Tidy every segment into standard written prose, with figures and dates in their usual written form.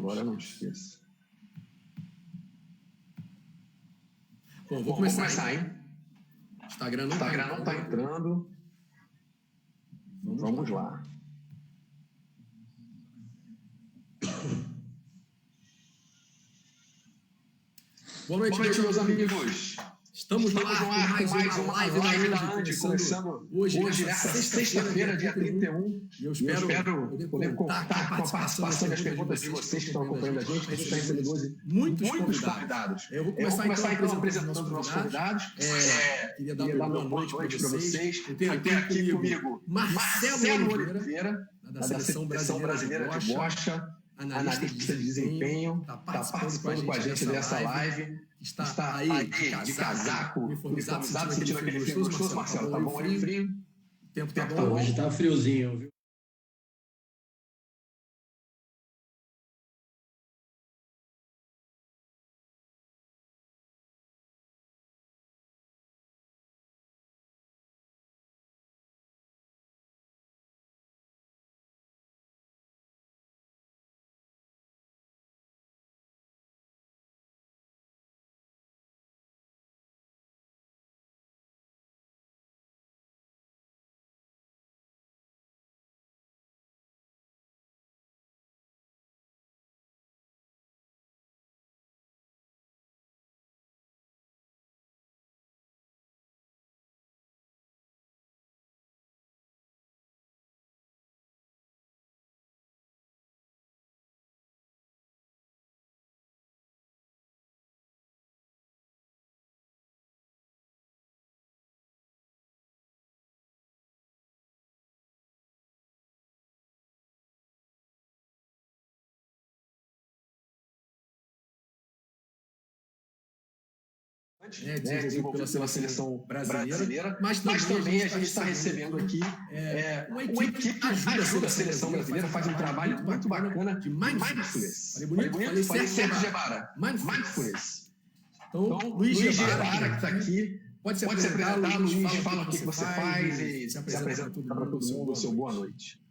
agora não esqueça. Bom, vou começar, hein? Instagram não está entrando. Vamos lá. Boa noite, meus amigos. Estamos no ar com mais uma live da Andy, começando hoje nessa sexta-feira, dia 31. E eu espero poder contar com a participação das perguntas de vocês que estão acompanhando a gente. A gente está recebendo hoje muitos convidados. Eu vou começar então apresentando os nossos convidados. Queria dar uma boa noite para vocês. Eu tenho aqui comigo Marcelo Oliveira, da Seleção Brasileira de Bocha, analista de desempenho, está participando com a gente dessa live. Está aí de casaco, uniformizado, sentindo aquele frio gostoso, Marcelo. Tá bom aí, frio? O tempo tá bom. Hoje tá friozinho, viu? Desenvolvido pela Seleção Brasileira, mas também a gente está recebendo aqui uma equipe que ajuda a Seleção Brasileira, faz um trabalho muito bacana de mindfulness. Falei certo, Gebara? Mindfulness. Então, Luiz Gebara, que está aqui, pode se apresentar, Luiz, fala o que você faz e se apresenta para todo mundo o seu boa noite.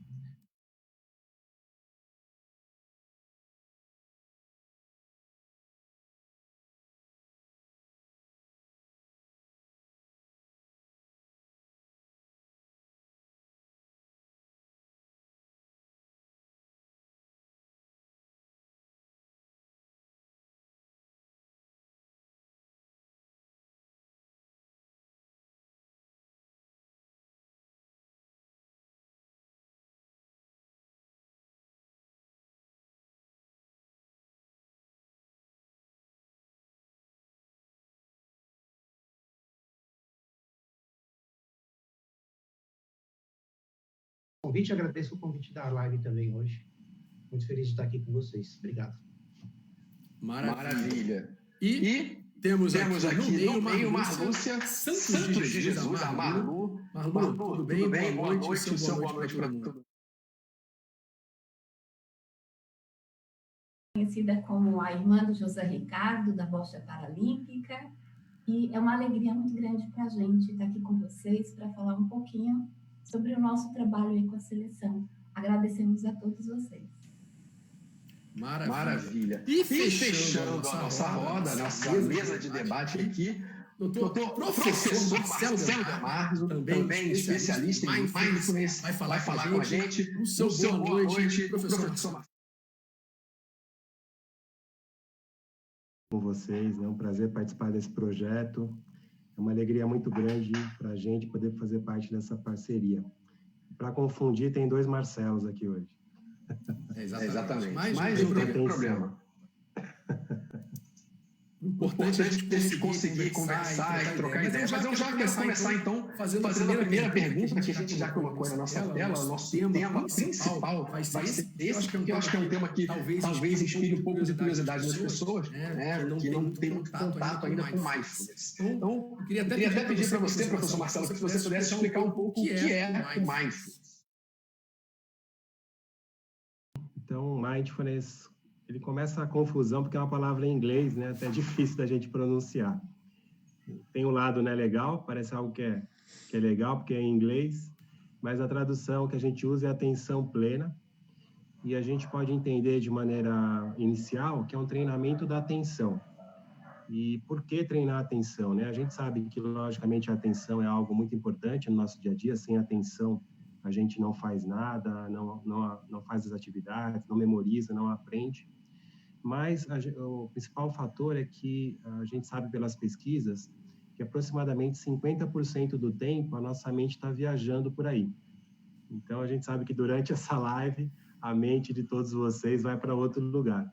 Convite, agradeço o convite da live também hoje. Muito feliz de estar aqui com vocês. Obrigado. Maravilha. E temos aqui no meio Marlúcia Santos de Jesus, a Marlu. Marlu, tudo bem? Boa noite. O seu boa noite para todos. Conhecida como a irmã do José Ricardo, da Bocha Paralímpica. E é uma alegria muito grande para a gente estar aqui com vocês para falar um pouquinho sobre o nosso trabalho aí com a seleção. Agradecemos a todos vocês. Maravilha. E fechando a nossa roda, a nossa mesa de debate aqui, doutor professor Marcelo Camargo, também especialista em mindfulness, vai falar com a gente. O seu boa noite, professor Marcelo. Com vocês, é um prazer participar desse projeto. É uma alegria muito grande para a gente poder fazer parte dessa parceria. Para confundir, tem dois Marcelos aqui hoje. Exatamente. Mais um problema. O importante é a gente conseguir conversar e trocar ideias. Mas eu já quero começar, então, fazendo a primeira pergunta que a gente já colocou na nossa tela. O nosso tema principal vai ser esse, porque eu acho que é um tema que talvez inspire um pouco de curiosidade nas pessoas, que não tem muito contato ainda com mindfulness. Então, eu queria até pedir para você, professor Marcelo, que você pudesse explicar um pouco o que é o mindfulness. Então, mindfulness, ele começa a confusão porque é uma palavra em inglês, né? Até difícil da gente pronunciar. Tem um lado, né, legal, parece algo que é legal porque é em inglês, mas a tradução que a gente usa é atenção plena. e a gente pode entender de maneira inicial que é um treinamento da atenção. E por que treinar a atenção, né? A gente sabe que, logicamente, a atenção é algo muito importante no nosso dia a dia. Sem atenção, a gente não faz nada, não faz as atividades, não memoriza, não aprende. Mas o principal fator é que a gente sabe pelas pesquisas que aproximadamente 50% do tempo a nossa mente está viajando por aí. Então, a gente sabe que durante essa live, a mente de todos vocês vai para outro lugar.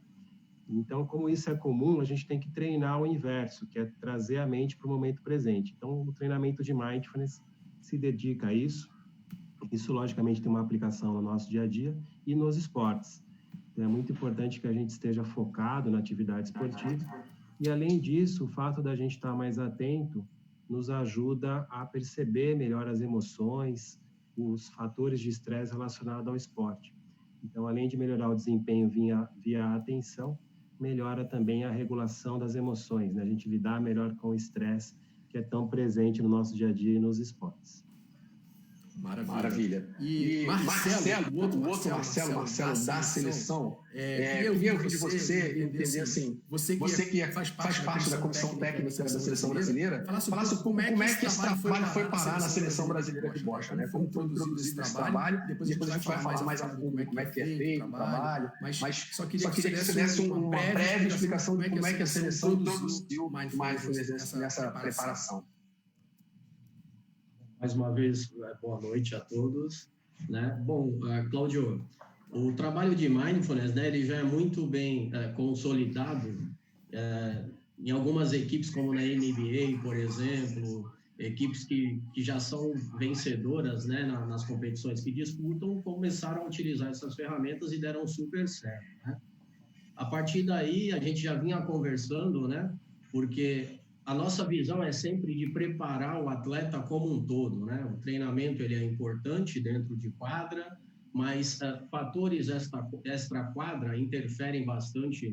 Então, como isso é comum, a gente tem que treinar o inverso, que é trazer a mente para o momento presente. Então, o treinamento de Mindfulness se dedica a isso. Isso, logicamente, tem uma aplicação no nosso dia a dia e nos esportes. Então, é muito importante que a gente esteja focado na atividade esportiva. E, além disso, o fato da gente estar mais atento nos ajuda a perceber melhor as emoções, os fatores de estresse relacionados ao esporte. Então, além de melhorar o desempenho via a atenção, melhora também a regulação das emoções, né? A gente lidar melhor com o estresse que é tão presente no nosso dia a dia e nos esportes. Maravilha. E Marcelo, o outro Marcelo da seleção, queria ouvir de você entender assim, você que faz parte da comissão técnica da seleção brasileira, falasse como é que esse trabalho foi parar na seleção brasileira de bocha, né? Como foi introduzido esse trabalho, depois a gente vai falar mais a fundo como é que é feito o trabalho, mas só queria que você desse uma breve explicação de como é que a seleção introduziu Mindfulness nessa preparação. Mais uma vez, boa noite a todos, né? Bom, Cláudio, o trabalho de Mindfulness, né, ele já é muito bem consolidado em algumas equipes, como na NBA, por exemplo, equipes que já são vencedoras, né, nas competições que disputam, começaram a utilizar essas ferramentas e deram super certo, né? A partir daí, a gente já vinha conversando, né, porque a nossa visão é sempre de preparar o atleta como um todo, né? O treinamento ele é importante dentro de quadra, mas fatores extra-quadra interferem bastante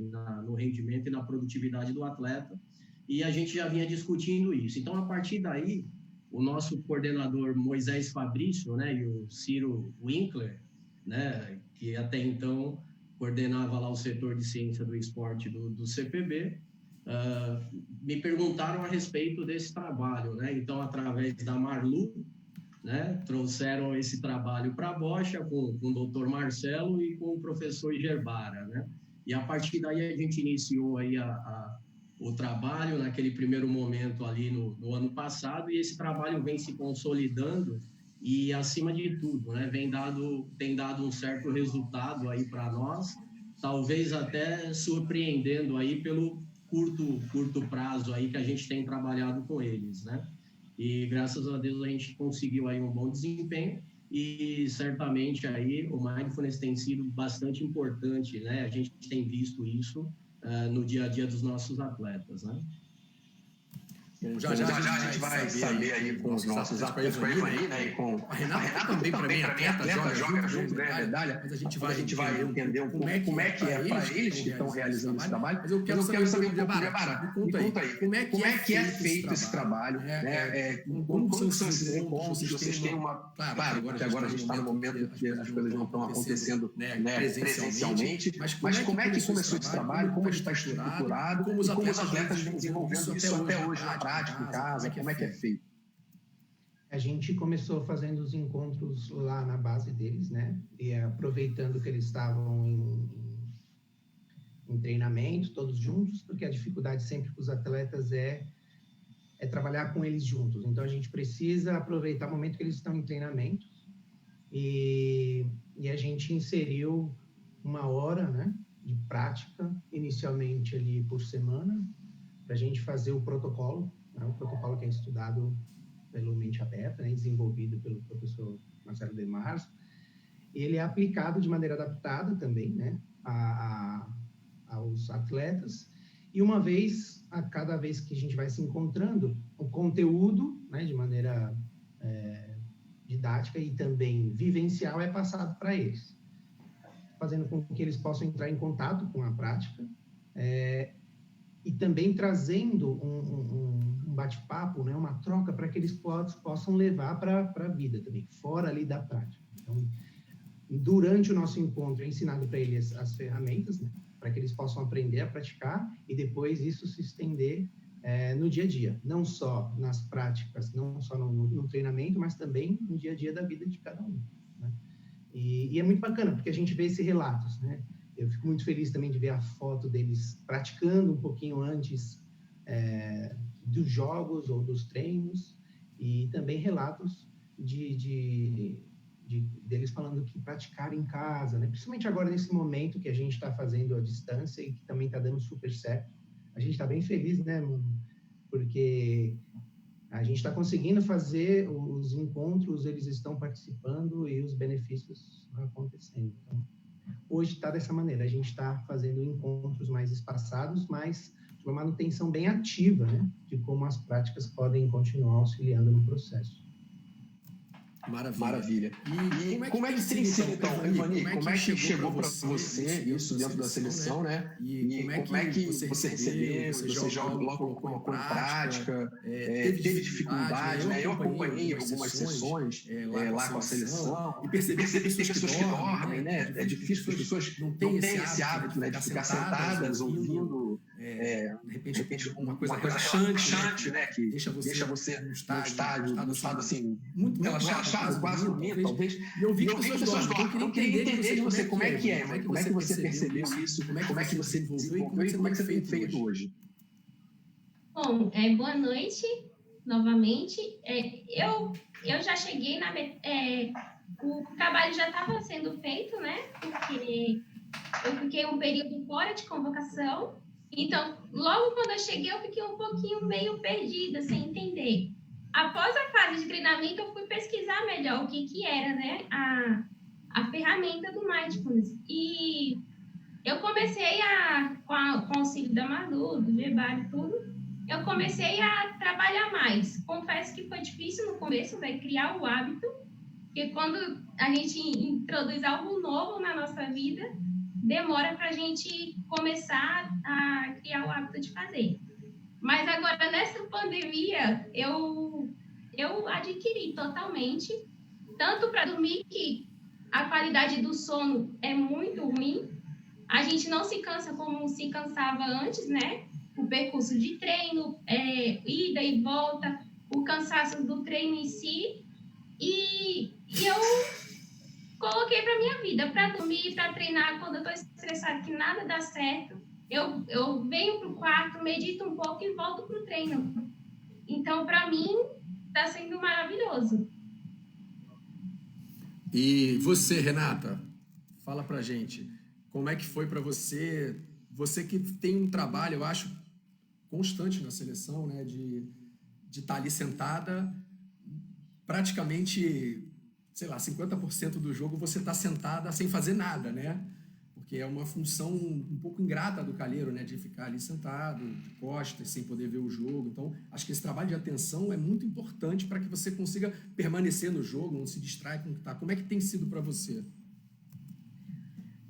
no rendimento e na produtividade do atleta, e a gente já vinha discutindo isso. Então, a partir daí, o nosso coordenador Moisés Fabrício, né, e o Ciro Winkler, né, que até então coordenava lá o setor de ciência do esporte do CPB, me perguntaram a respeito desse trabalho, né? Então, através da Marlu, né, trouxeram esse trabalho para a Bocha com o Dr. Marcelo e com o professor Gerbara, né? E a partir daí a gente iniciou aí o trabalho naquele primeiro momento ali no ano passado, e esse trabalho vem se consolidando e, acima de tudo, né, tem dado um certo resultado aí para nós, talvez até surpreendendo aí pelo curto prazo aí que a gente tem trabalhado com eles, né? E graças a Deus a gente conseguiu aí um bom desempenho, e certamente aí o Mindfulness tem sido bastante importante, né? A gente tem visto isso no dia a dia dos nossos atletas, né? Já a gente vai saber aí com os nossos atletas aí, né? E com a Renata também, para mim, atleta, joga junto, né? Medalha. Mas a gente vai entender um pouco como é que é para eles que estão realizando esse trabalho. Mas eu quero saber um pouco, Gerbara, me conta aí, como é que é feito esse trabalho, né? Como são esses encontros? Vocês têm uma... Claro, que agora a gente está no momento que as coisas não estão acontecendo, né, presencialmente, mas como é que começou esse trabalho, como ele está estruturado, como os atletas vêm desenvolvendo isso até hoje na prática, em casa, como é que é feito? A gente começou fazendo os encontros lá na base deles, né? E aproveitando que eles estavam em treinamento, todos juntos, porque a dificuldade sempre com os atletas é trabalhar com eles juntos. Então, a gente precisa aproveitar o momento que eles estão em treinamento, e a gente inseriu 1 hora, né, de prática, inicialmente ali por semana, para a gente fazer o protocolo, né, o protocolo que é estudado pelo Mente Aberta, né, desenvolvido pelo professor Marcelo de Marzo. Ele é aplicado de maneira adaptada também, né, aos atletas, e cada vez que a gente vai se encontrando, o conteúdo, né, de maneira didática e também vivencial é passado para eles, fazendo com que eles possam entrar em contato com a prática, e também trazendo um bate-papo, né, uma troca para que eles possam levar para a vida também, fora ali da prática. Então, durante o nosso encontro, é ensinado para eles as ferramentas, né, para que eles possam aprender a praticar e depois isso se estender no dia a dia, não só nas práticas, não só no treinamento, mas também no dia a dia da vida de cada um, né? E é muito bacana, porque a gente vê esses relatos, né? Eu fico muito feliz também de ver a foto deles praticando um pouquinho antes dos jogos ou dos treinos, e também relatos deles falando que praticar em casa, né? Principalmente agora nesse momento que a gente está fazendo à distância e que também está dando super certo. A gente está bem feliz, né? Porque a gente está conseguindo fazer os encontros, eles estão participando e os benefícios estão acontecendo. Então, hoje está dessa maneira, a gente está fazendo encontros mais espaçados, mas de uma manutenção bem ativa, né? De como as práticas podem continuar auxiliando no processo. Maravilha. E como é que tem sido, então, Evani? Como é que chegou para você isso dentro da seleção, né? E como é que você recebeu, você já logo colocou em prática, teve dificuldade, né? Eu acompanhei algumas sessões lá com a seleção e percebi que tem pessoas que dormem, né? É difícil, as pessoas não têm esse hábito, né, de ficar sentadas ouvindo, de repente, uma coisa relaxante, né? Que deixa você num estádio assim, muito relaxado, quase dormindo, talvez. E eu vi que pessoas dormem. Eu queria entender de você como é que é, como é que você percebeu isso, como é que você desenvolveu e como é que você tem feito hoje. Bom, boa noite, novamente. Eu já cheguei o trabalho já estava sendo feito, né? Porque eu fiquei um período fora de convocação. Então, logo quando eu cheguei, eu fiquei um pouquinho meio perdida, sem entender. Após a fase de treinamento, eu fui pesquisar melhor o que era, né, a ferramenta do Mindfulness. E eu comecei com o auxílio da Madu, do Gebari e tudo, eu comecei a trabalhar mais. Confesso que foi difícil no começo, criar o hábito, porque quando a gente introduz algo novo na nossa vida, demora para a gente começar a criar o hábito de fazer. Mas agora, nessa pandemia, eu adquiri totalmente, tanto para dormir, que a qualidade do sono é muito ruim, a gente não se cansa como se cansava antes, né? O percurso de treino, ida e volta, o cansaço do treino em si, e eu coloquei para minha vida, para dormir, para treinar, quando eu estou estressada que nada dá certo, eu venho para o quarto, medito um pouco e volto para o treino. Então, para mim, está sendo maravilhoso. E você, Renata, fala pra gente, como é que foi para você, você que tem um trabalho, eu acho, constante na seleção, né, de estar ali sentada, praticamente, sei lá, 50% do jogo você está sentada sem fazer nada, né? Porque é uma função um pouco ingrata do calheiro, né? De ficar ali sentado, de costas, sem poder ver o jogo. Então, acho que esse trabalho de atenção é muito importante para que você consiga permanecer no jogo, não se distrai com o que está. Como é que tem sido para você?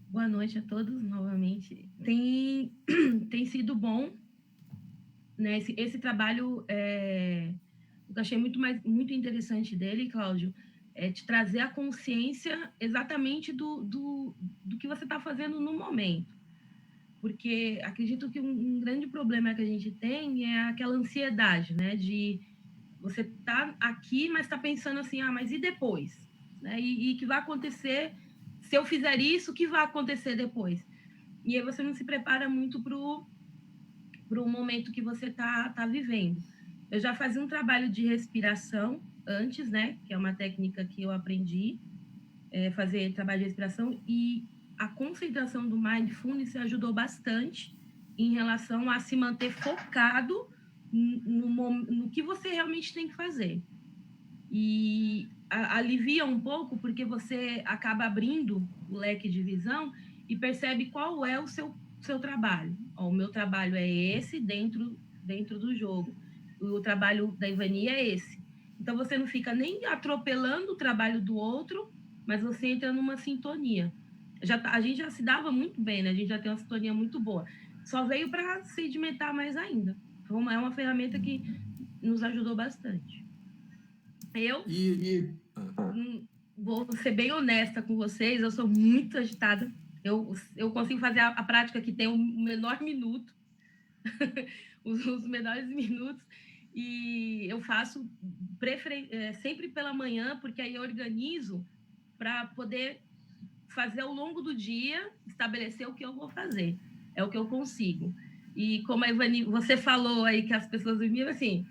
Boa noite a todos, novamente. Tem sido bom, né? Esse trabalho, eu achei muito interessante dele, Cláudio, te trazer a consciência exatamente do que você está fazendo no momento. Porque acredito que um grande problema que a gente tem é aquela ansiedade, né? De você tá aqui, mas está pensando assim, mas e depois? Né? E que vai acontecer, se eu fizer isso, o que vai acontecer depois? E aí você não se prepara muito para o momento que você tá vivendo. Eu já fazia um trabalho de respiração antes, né? Que é uma técnica que eu aprendi, fazer trabalho de respiração, e a concentração do Mindfulness ajudou bastante em relação a se manter focado no que você realmente tem que fazer. E alivia um pouco, porque você acaba abrindo o leque de visão e percebe qual é o seu trabalho. O meu trabalho é esse dentro do jogo. O trabalho da Ivani é esse. Então, você não fica nem atropelando o trabalho do outro, mas você entra numa sintonia. A gente já se dava muito bem, né? A gente já tem uma sintonia muito boa. Só veio para sedimentar mais ainda. Então, é uma ferramenta que nos ajudou bastante. vou ser bem honesta com vocês, eu sou muito agitada. Eu consigo fazer a prática que tem o menor minuto, os menores minutos, e eu faço sempre pela manhã, porque aí eu organizo para poder fazer ao longo do dia, estabelecer o que eu vou fazer. É o que eu consigo. E como a Ivani, você falou aí que as pessoas dormiam, assim,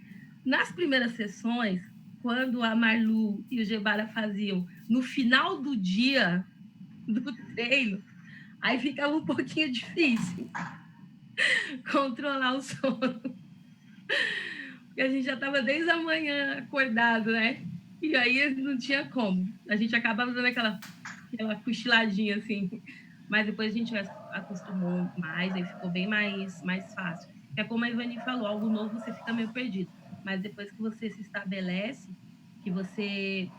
nas primeiras sessões, quando a Marlu e o Gebara faziam no final do dia do treino, aí ficava um pouquinho difícil controlar o sono. Porque a gente já estava desde a manhã acordado, né? E aí não tinha como. A gente acabava dando aquela cochiladinha, assim. Mas depois a gente acostumou mais, aí ficou bem mais fácil. É como a Ivani falou, algo novo você fica meio perdido. Mas depois que você se estabelece, que você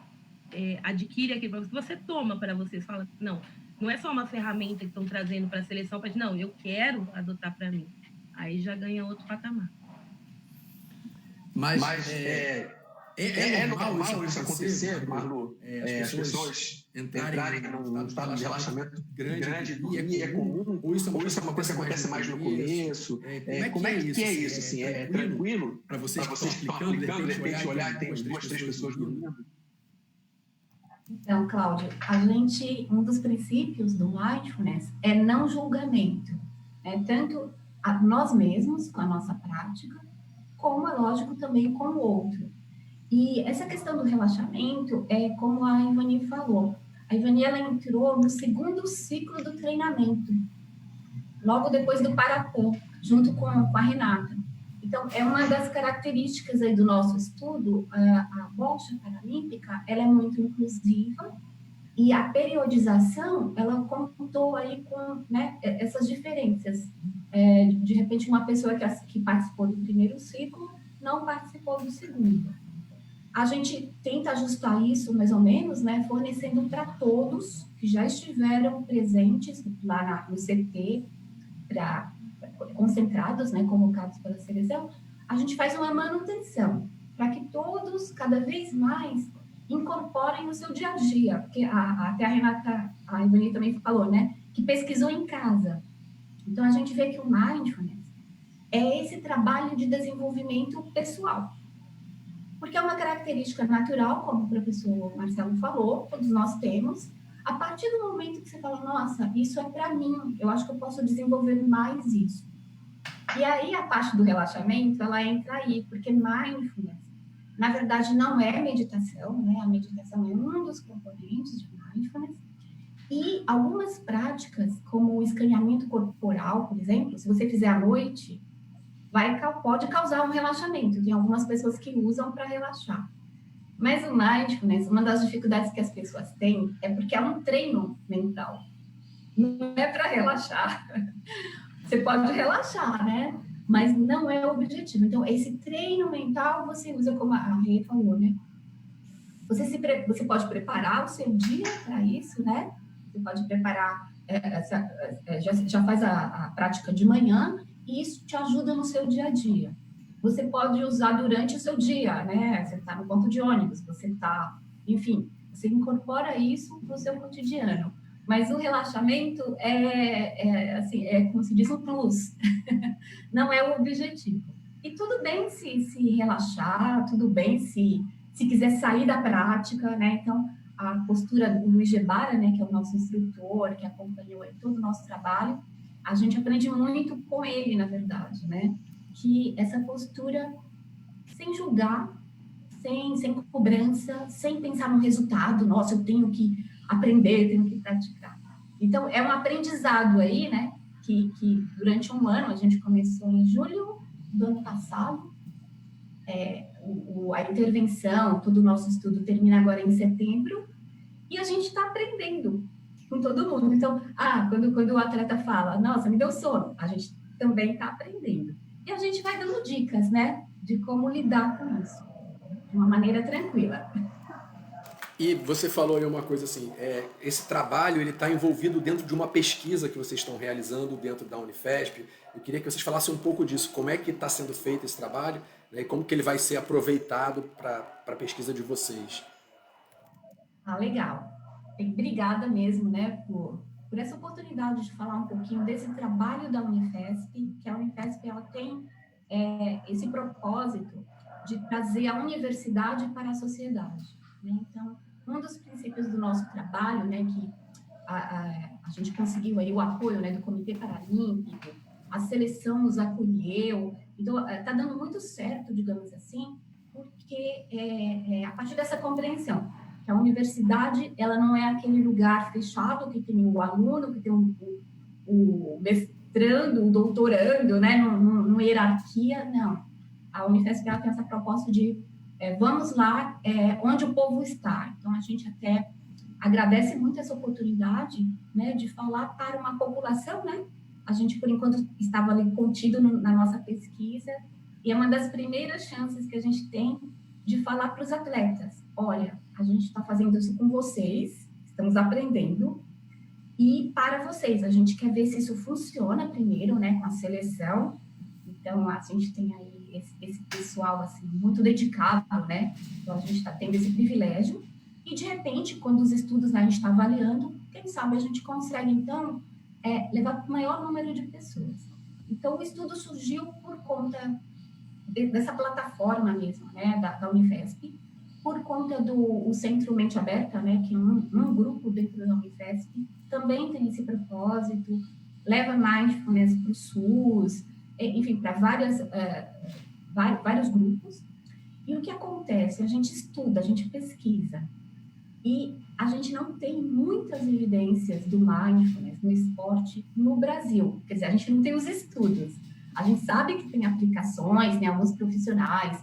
adquire aquilo, que você toma para você, fala, não é só uma ferramenta que estão trazendo para a seleção, para não, eu quero adotar para mim. Aí já ganha outro patamar. Mas é normal isso acontecer, Marlu? As pessoas entrarem num estado de relaxamento grande e é comum? Ou isso é uma coisa que acontece mais no começo? Como é que é isso? Assim, é tranquilo para vocês que estão aplicando, de repente olhar e tem 2, 3 pessoas dormindo? Então, Cláudia, um dos princípios do Mindfulness é não julgamento, né? Tanto nós mesmos, com a nossa prática, como, é lógico, também com o outro. E essa questão do relaxamento é como a Ivani falou. A Ivani, ela entrou no segundo ciclo do treinamento, logo depois do Paratã, junto com a Renata. Então, é uma das características aí do nosso estudo, a Bocha Paralímpica, ela é muito inclusiva, e a periodização, ela contou aí com, né, essas diferenças. De repente, uma pessoa que participou do primeiro ciclo não participou do segundo. A gente tenta ajustar isso, mais ou menos, né, fornecendo para todos que já estiveram presentes lá no CT, concentrados, né, convocados pela seleção, a gente faz uma manutenção para que todos, cada vez mais, incorporem no seu dia a dia. Porque até a Renata, a Ivani também falou, né, que pesquisou em casa. Então, a gente vê que o Mindfulness é esse trabalho de desenvolvimento pessoal. Porque é uma característica natural, como o professor Marcelo falou, todos nós temos. A partir do momento que você fala, nossa, isso é para mim, eu acho que eu posso desenvolver mais isso. E aí, a parte do relaxamento, ela entra aí, porque Mindfulness, na verdade, não é meditação, né? A meditação é um dos componentes de Mindfulness. E algumas práticas, como o escaneamento corporal, por exemplo, se você fizer à noite, pode causar um relaxamento. Tem algumas pessoas que usam para relaxar. Mas o Mindfulness, uma das dificuldades que as pessoas têm é porque é um treino mental. Não é para relaxar. Você pode relaxar, né? Mas não é o objetivo. Então, esse treino mental você usa, como a Rê falou, né? Você pode preparar o seu dia para isso, né? Você pode preparar, já faz a prática de manhã, e isso te ajuda no seu dia a dia. Você pode usar durante o seu dia, né? Você está no ponto de ônibus, você está... Enfim, você incorpora isso no seu cotidiano. Mas o relaxamento é como se diz, um plus. Não é o objetivo. E tudo bem se relaxar, tudo bem se quiser sair da prática, né? Então, a postura do Luiz Gebara, né, que é o nosso instrutor, que acompanhou todo o nosso trabalho, a gente aprende muito com ele, na verdade, né? Que essa postura sem julgar, sem cobrança, sem pensar no resultado, nossa, eu tenho que aprender, tenho que praticar. Então, é um aprendizado aí, né? Que durante um ano, a gente começou em julho do ano passado, a intervenção, todo o nosso estudo termina agora em setembro, e a gente está aprendendo com todo mundo. Então, quando o atleta fala, nossa, me deu sono, a gente também está aprendendo. E a gente vai dando dicas, né, de como lidar com isso, de uma maneira tranquila. E você falou aí uma coisa assim, esse trabalho ele está envolvido dentro de uma pesquisa que vocês estão realizando dentro da Unifesp. Eu queria que vocês falassem um pouco disso, como é que está sendo feito esse trabalho, né, e como que ele vai ser aproveitado para a pesquisa de vocês. Ah, legal. Obrigada mesmo, né, por essa oportunidade de falar um pouquinho desse trabalho da Unifesp, que a Unifesp ela tem esse propósito de trazer a universidade para a sociedade, né? Então, um dos princípios do nosso trabalho, né, que a gente conseguiu aí o apoio, né, do Comitê Paralímpico, a seleção nos acolheu, então está dando muito certo, digamos assim, porque a partir dessa compreensão que a universidade ela não é aquele lugar fechado que tem o aluno, que tem o mestrando, o doutorando, né, numa hierarquia, não. A Unifesp ela tem essa proposta de vamos lá onde o povo está. Então, a gente até agradece muito essa oportunidade, né, de falar para uma população, né? A gente, por enquanto, estava ali contido na nossa pesquisa, e é uma das primeiras chances que a gente tem de falar para os atletas, olha, a gente está fazendo isso com vocês, estamos aprendendo, e para vocês, a gente quer ver se isso funciona primeiro, né, com a seleção. Então, a gente tem aí esse pessoal, assim, muito dedicado, né, então a gente está tendo esse privilégio, e de repente, quando os estudos, né, a gente está avaliando, quem sabe a gente consegue, então, levar para o maior número de pessoas. Então, o estudo surgiu por conta dessa plataforma mesmo, né, da Unifesp, por conta do Centro Mente Aberta, né, que é um grupo dentro da Unifesp, também tem esse propósito, leva mindfulness para o SUS, enfim, para vários grupos. E o que acontece? A gente estuda, a gente pesquisa, e a gente não tem muitas evidências do mindfulness no esporte no Brasil. Quer dizer, a gente não tem os estudos. A gente sabe que tem aplicações, né, alguns profissionais.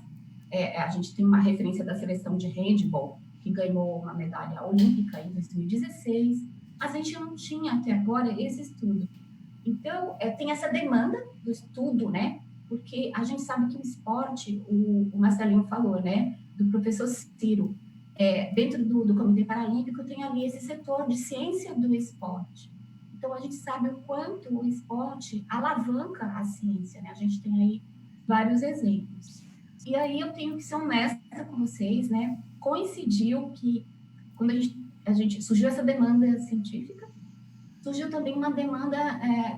A gente tem uma referência da seleção de handball, que ganhou uma medalha olímpica em 2016, mas a gente não tinha até agora esse estudo. Então, tem essa demanda do estudo, né? Porque a gente sabe que o esporte, o Marcelinho falou, né? Do professor Ciro, dentro do Comitê Paralímpico tem ali esse setor de ciência do esporte. Então, a gente sabe o quanto o esporte alavanca a ciência, né? A gente tem aí vários exemplos. E aí eu tenho que ser honesta com vocês, né? Coincidiu que, quando a gente surgiu essa demanda científica, surgiu também uma demanda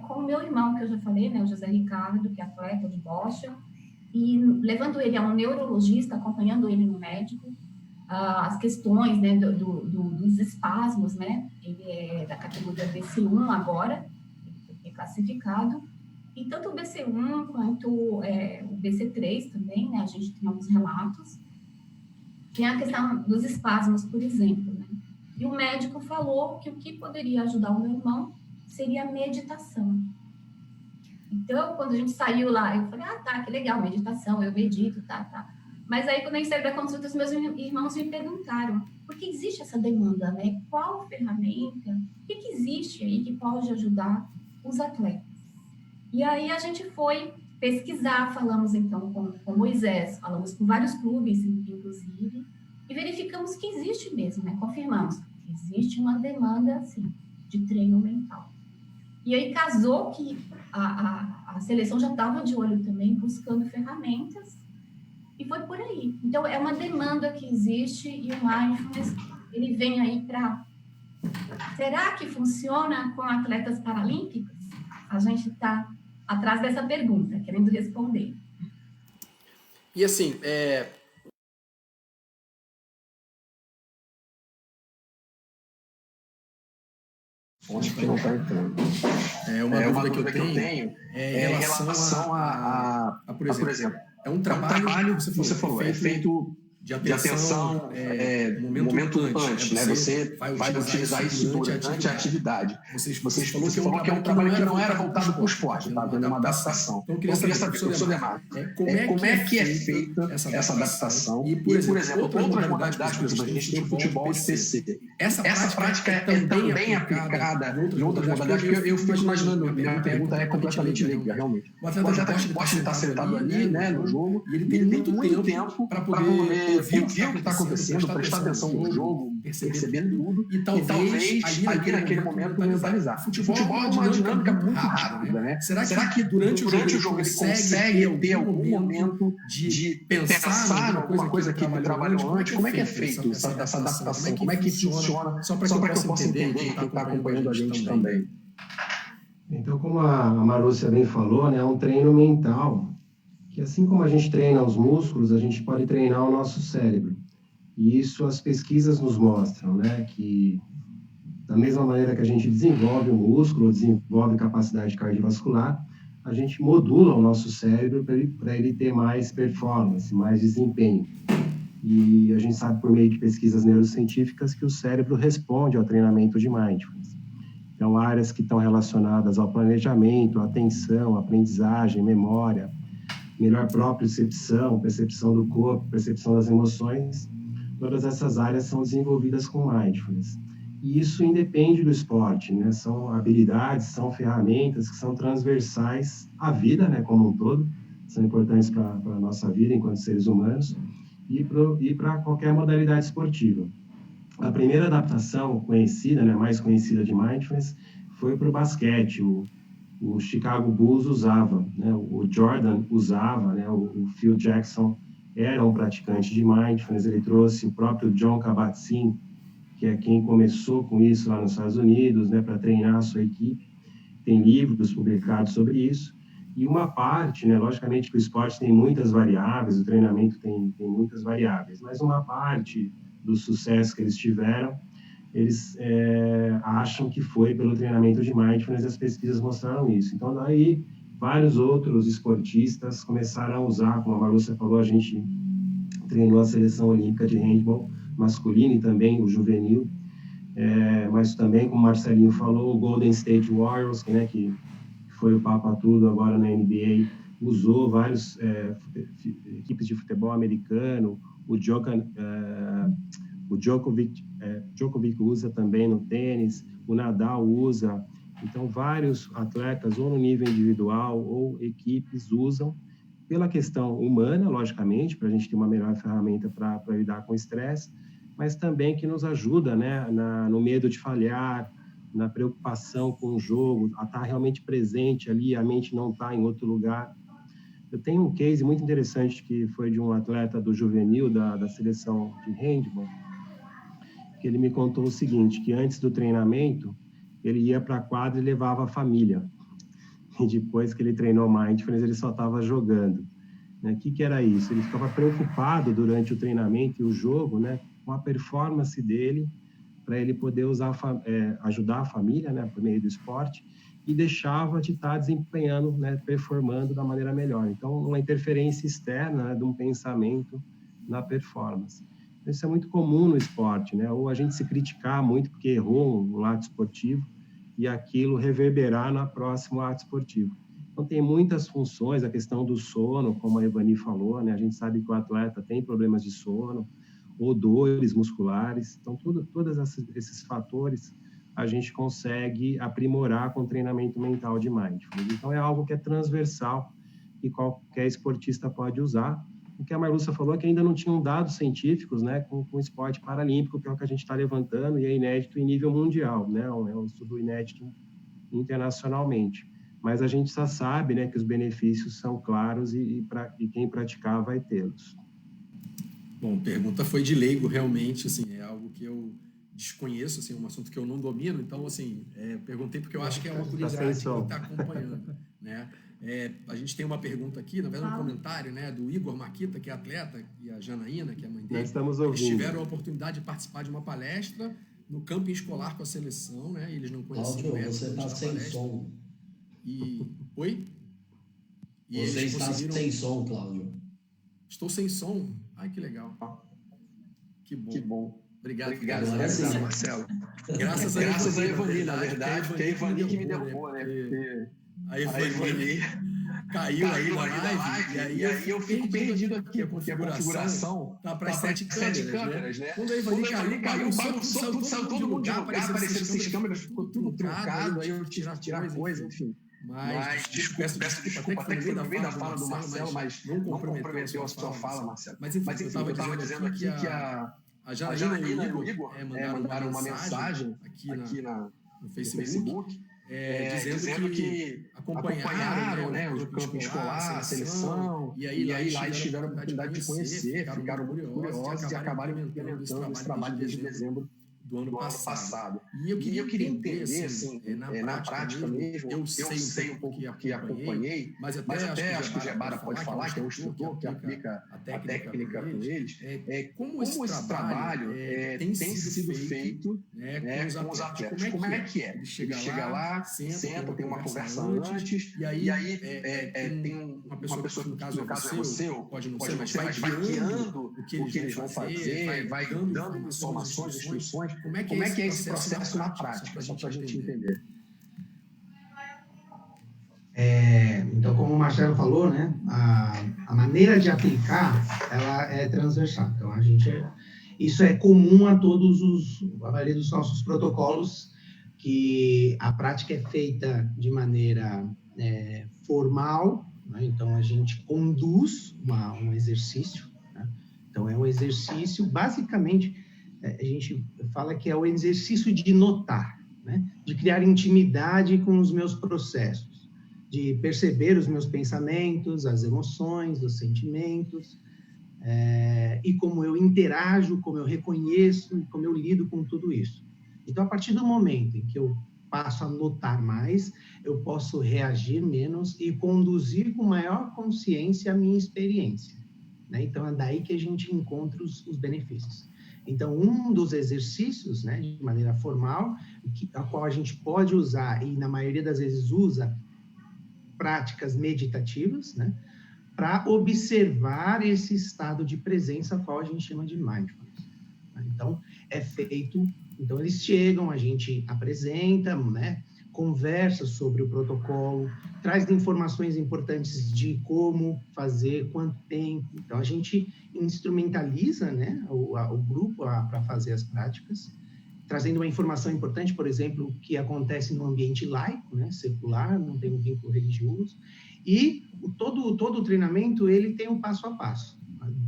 com o meu irmão, que eu já falei, né? O José Ricardo, que é atleta de bocha, e levando ele a um neurologista, acompanhando ele no médico, as questões, né, dos espasmos, né? Ele é da categoria BC1 agora, ele é classificado, e tanto o BC1 quanto o BC3 também, né? A gente tem alguns relatos. Tem a questão dos espasmos, por exemplo, né? E o médico falou que o que poderia ajudar o meu irmão seria a meditação. Então, quando a gente saiu lá, eu falei, tá, que legal, meditação, eu medito, tá. Mas aí, quando a gente saiu da consulta, os meus irmãos me perguntaram, por que existe essa demanda, né? Qual ferramenta, o que existe aí que pode ajudar os atletas? E aí a gente foi pesquisar, falamos então com Moisés, falamos com vários clubes, inclusive, e verificamos que existe mesmo, né? Confirmamos que existe uma demanda, assim, de treino mental. E aí casou que a seleção já estava de olho também, buscando ferramentas, e foi por aí. Então, é uma demanda que existe, e o mindfulness, ele vem aí para... Será que funciona com atletas paralímpicos? A gente está atrás dessa pergunta, querendo responder. E assim, Acho que não está entrando. Uma dúvida que eu tenho é em relação a, por exemplo, é um trabalho que você falou, é feito de atenção momento antes, né? Você vai utilizar isso durante a atividade. Você falou que é um trabalho que não era voltado para o esporte, tá? Uma adaptação. Então, eu queria saber, professor Demar, como é que é feita essa adaptação? E, por exemplo, outras modalidades, por exemplo, a gente tem o futebol de PC. Essa prática é também aplicada em outras modalidades, porque eu fico imaginando, minha pergunta é completamente leiga, realmente. O atleta pode estar sentado ali, né, no jogo, e ele tem muito tempo para poder ver o que está acontecendo, prestar atenção no jogo, perceber tudo, e talvez ali naquele momento mentalizar. Futebol é uma dinâmica muito rápida, né? Será que durante o jogo ele consegue ter algum momento de pensar numa coisa que ele trabalhou antes? Como é que é feito essa adaptação? Como é que funciona? Só para que eu possa entender quem está acompanhando a gente também. Então, como a Marúcia bem falou, né, é um treino mental, que assim como a gente treina os músculos, a gente pode treinar o nosso cérebro. E isso as pesquisas nos mostram, né, que da mesma maneira que a gente desenvolve o músculo, desenvolve capacidade cardiovascular, a gente modula o nosso cérebro para ele ter mais performance, mais desempenho. E a gente sabe por meio de pesquisas neurocientíficas que o cérebro responde ao treinamento de mindfulness. Então, áreas que estão relacionadas ao planejamento, atenção, aprendizagem, memória, melhor propriocepção, percepção do corpo, percepção das emoções, todas essas áreas são desenvolvidas com mindfulness. E isso independe do esporte, né? São habilidades, são ferramentas que são transversais à vida, né, como um todo, são importantes para a nossa vida enquanto seres humanos e para qualquer modalidade esportiva. A primeira adaptação conhecida, né, mais conhecida de mindfulness, foi para o basquete. O Chicago Bulls usava, né, o Jordan usava, né, o Phil Jackson era um praticante de mindfulness, ele trouxe o próprio John Kabat-Zinn, que é quem começou com isso lá nos Estados Unidos, né, para treinar a sua equipe. Tem livros publicados sobre isso. E uma parte, né, logicamente que o esporte tem muitas variáveis, o treinamento tem muitas variáveis, mas uma parte do sucesso que eles tiveram, eles acham que foi pelo treinamento de mindfulness, as pesquisas mostraram isso. Então, daí, vários outros esportistas começaram a usar, como a Marúcia falou, a gente treinou a seleção olímpica de handball masculino e também o juvenil, mas também, como o Marcelinho falou, o Golden State Warriors, que foi o papa tudo agora na NBA, usou várias equipes de futebol americano, o Djokovic usa também no tênis, o Nadal usa. Então, vários atletas, ou no nível individual, ou equipes, usam pela questão humana, logicamente, para a gente ter uma melhor ferramenta para lidar com o estresse, mas também que nos ajuda, né, no medo de falhar, na preocupação com o jogo, a estar realmente presente ali, a mente não está em outro lugar. Eu tenho um case muito interessante que foi de um atleta do juvenil, da seleção de handball, que ele me contou o seguinte, que antes do treinamento, ele ia para a quadra e levava a família. E depois que ele treinou mindfulness, ele só estava jogando. O que era isso? Ele ficava preocupado durante o treinamento e o jogo, né, com a performance dele, para ele poder ajudar a família, né, por meio do esporte, e deixava de estar desempenhando, né, performando da maneira melhor. Então, uma interferência externa, né, de um pensamento na performance. Isso é muito comum no esporte, né? Ou a gente se criticar muito porque errou um ato esportivo e aquilo reverberar no próximo ato esportivo. Então, tem muitas funções, a questão do sono, como a Evani falou, né? A gente sabe que o atleta tem problemas de sono ou dores musculares. Então, todos esses fatores a gente consegue aprimorar com o treinamento mental de mindfulness. Então, é algo que é transversal e qualquer esportista pode usar. O que a Marúcia falou é que ainda não tinham dados científicos, né, com o esporte paralímpico, que é o que a gente está levantando, e é inédito em nível mundial, né, é um estudo inédito internacionalmente. Mas a gente já sabe, né, que os benefícios são claros e quem praticar vai tê-los. Bom, pergunta foi de leigo, realmente, assim, é algo que eu desconheço, assim, um assunto que eu não domino, então, assim, perguntei porque eu acho que é uma curiosidade de quem está acompanhando, né? A gente tem uma pergunta aqui, na verdade um comentário, né, do Igor Maquita, que é atleta, e a Janaína, que é a mãe dele. Nós estamos ouvindo. Eles tiveram a oportunidade de participar de uma palestra no camping escolar com a seleção, né? E eles não conheciam o método. Você está sem som. Oi? Você está sem som, Cláudio. Estou sem som? Ai, que legal. Que bom. Que bom. Obrigado, Marcelo. Graças a Evani, na verdade, porque a Evani que me derrubou, né? A Evani caiu aí na live, e aí eu fico perdido aqui, porque a configuração está para as 7 câmeras, né? Quando a Evani caiu, saiu todo mundo de lugar, apareceram 6 câmeras, ficou tudo truncado, aí eu tirar coisa, enfim. Mas, peço desculpa, até que foi no meio da fala do Marcelo, mas não comprometeu a sua fala, Marcelo. Mas enfim, eu estava dizendo aqui que a Janaína e o Igor mandaram uma mensagem aqui no Facebook, dizendo que acompanharam, né, o campo escolar, a seleção, e aí lá eles tiveram a oportunidade de conhecer, ficaram muito curiosos e acabaram implementando esse trabalho desde dezembro do ano passado. E eu queria entender, assim, na prática mesmo, eu sei um pouco que acompanhei, mas até acho que o Gebara pode falar, que é um instrutor que aplica a técnica com eles, como esse trabalho tem sido feito com os atletas. Como é que é? Ele chega lá, senta, tem uma conversa antes, e aí tem uma pessoa que, no caso é você, ou pode não ser, mas vai guiando o que eles vão fazer, vai dando informações, instruções. Como é que é esse processo na prática, só para a gente entender? Então, como o Marcelo falou, né, a maneira de aplicar, ela é transversal. Então, isso é comum a a maioria dos nossos protocolos, que a prática é feita de maneira formal, né? Então, a gente conduz um exercício, né? Então, é um exercício, basicamente, a gente fala que é o exercício de notar, né? De criar intimidade com os meus processos, de perceber os meus pensamentos, as emoções, os sentimentos, e como eu interajo, como eu reconheço, como eu lido com tudo isso. Então, a partir do momento em que eu passo a notar mais, eu posso reagir menos e conduzir com maior consciência a minha experiência, né? Então, é daí que a gente encontra os benefícios. Então, um dos exercícios, né, de maneira formal, a qual a gente pode usar, e na maioria das vezes usa, práticas meditativas, né, para observar esse estado de presença, qual a gente chama de mindfulness. Então, então eles chegam, a gente apresenta, né, conversa sobre o protocolo, traz informações importantes de como fazer, quanto tempo. Então, a gente instrumentaliza, né, o grupo para fazer as práticas, trazendo uma informação importante, por exemplo, o que acontece no ambiente laico, né, secular, não tem um vínculo religioso, e todo o treinamento, ele tem um passo a passo,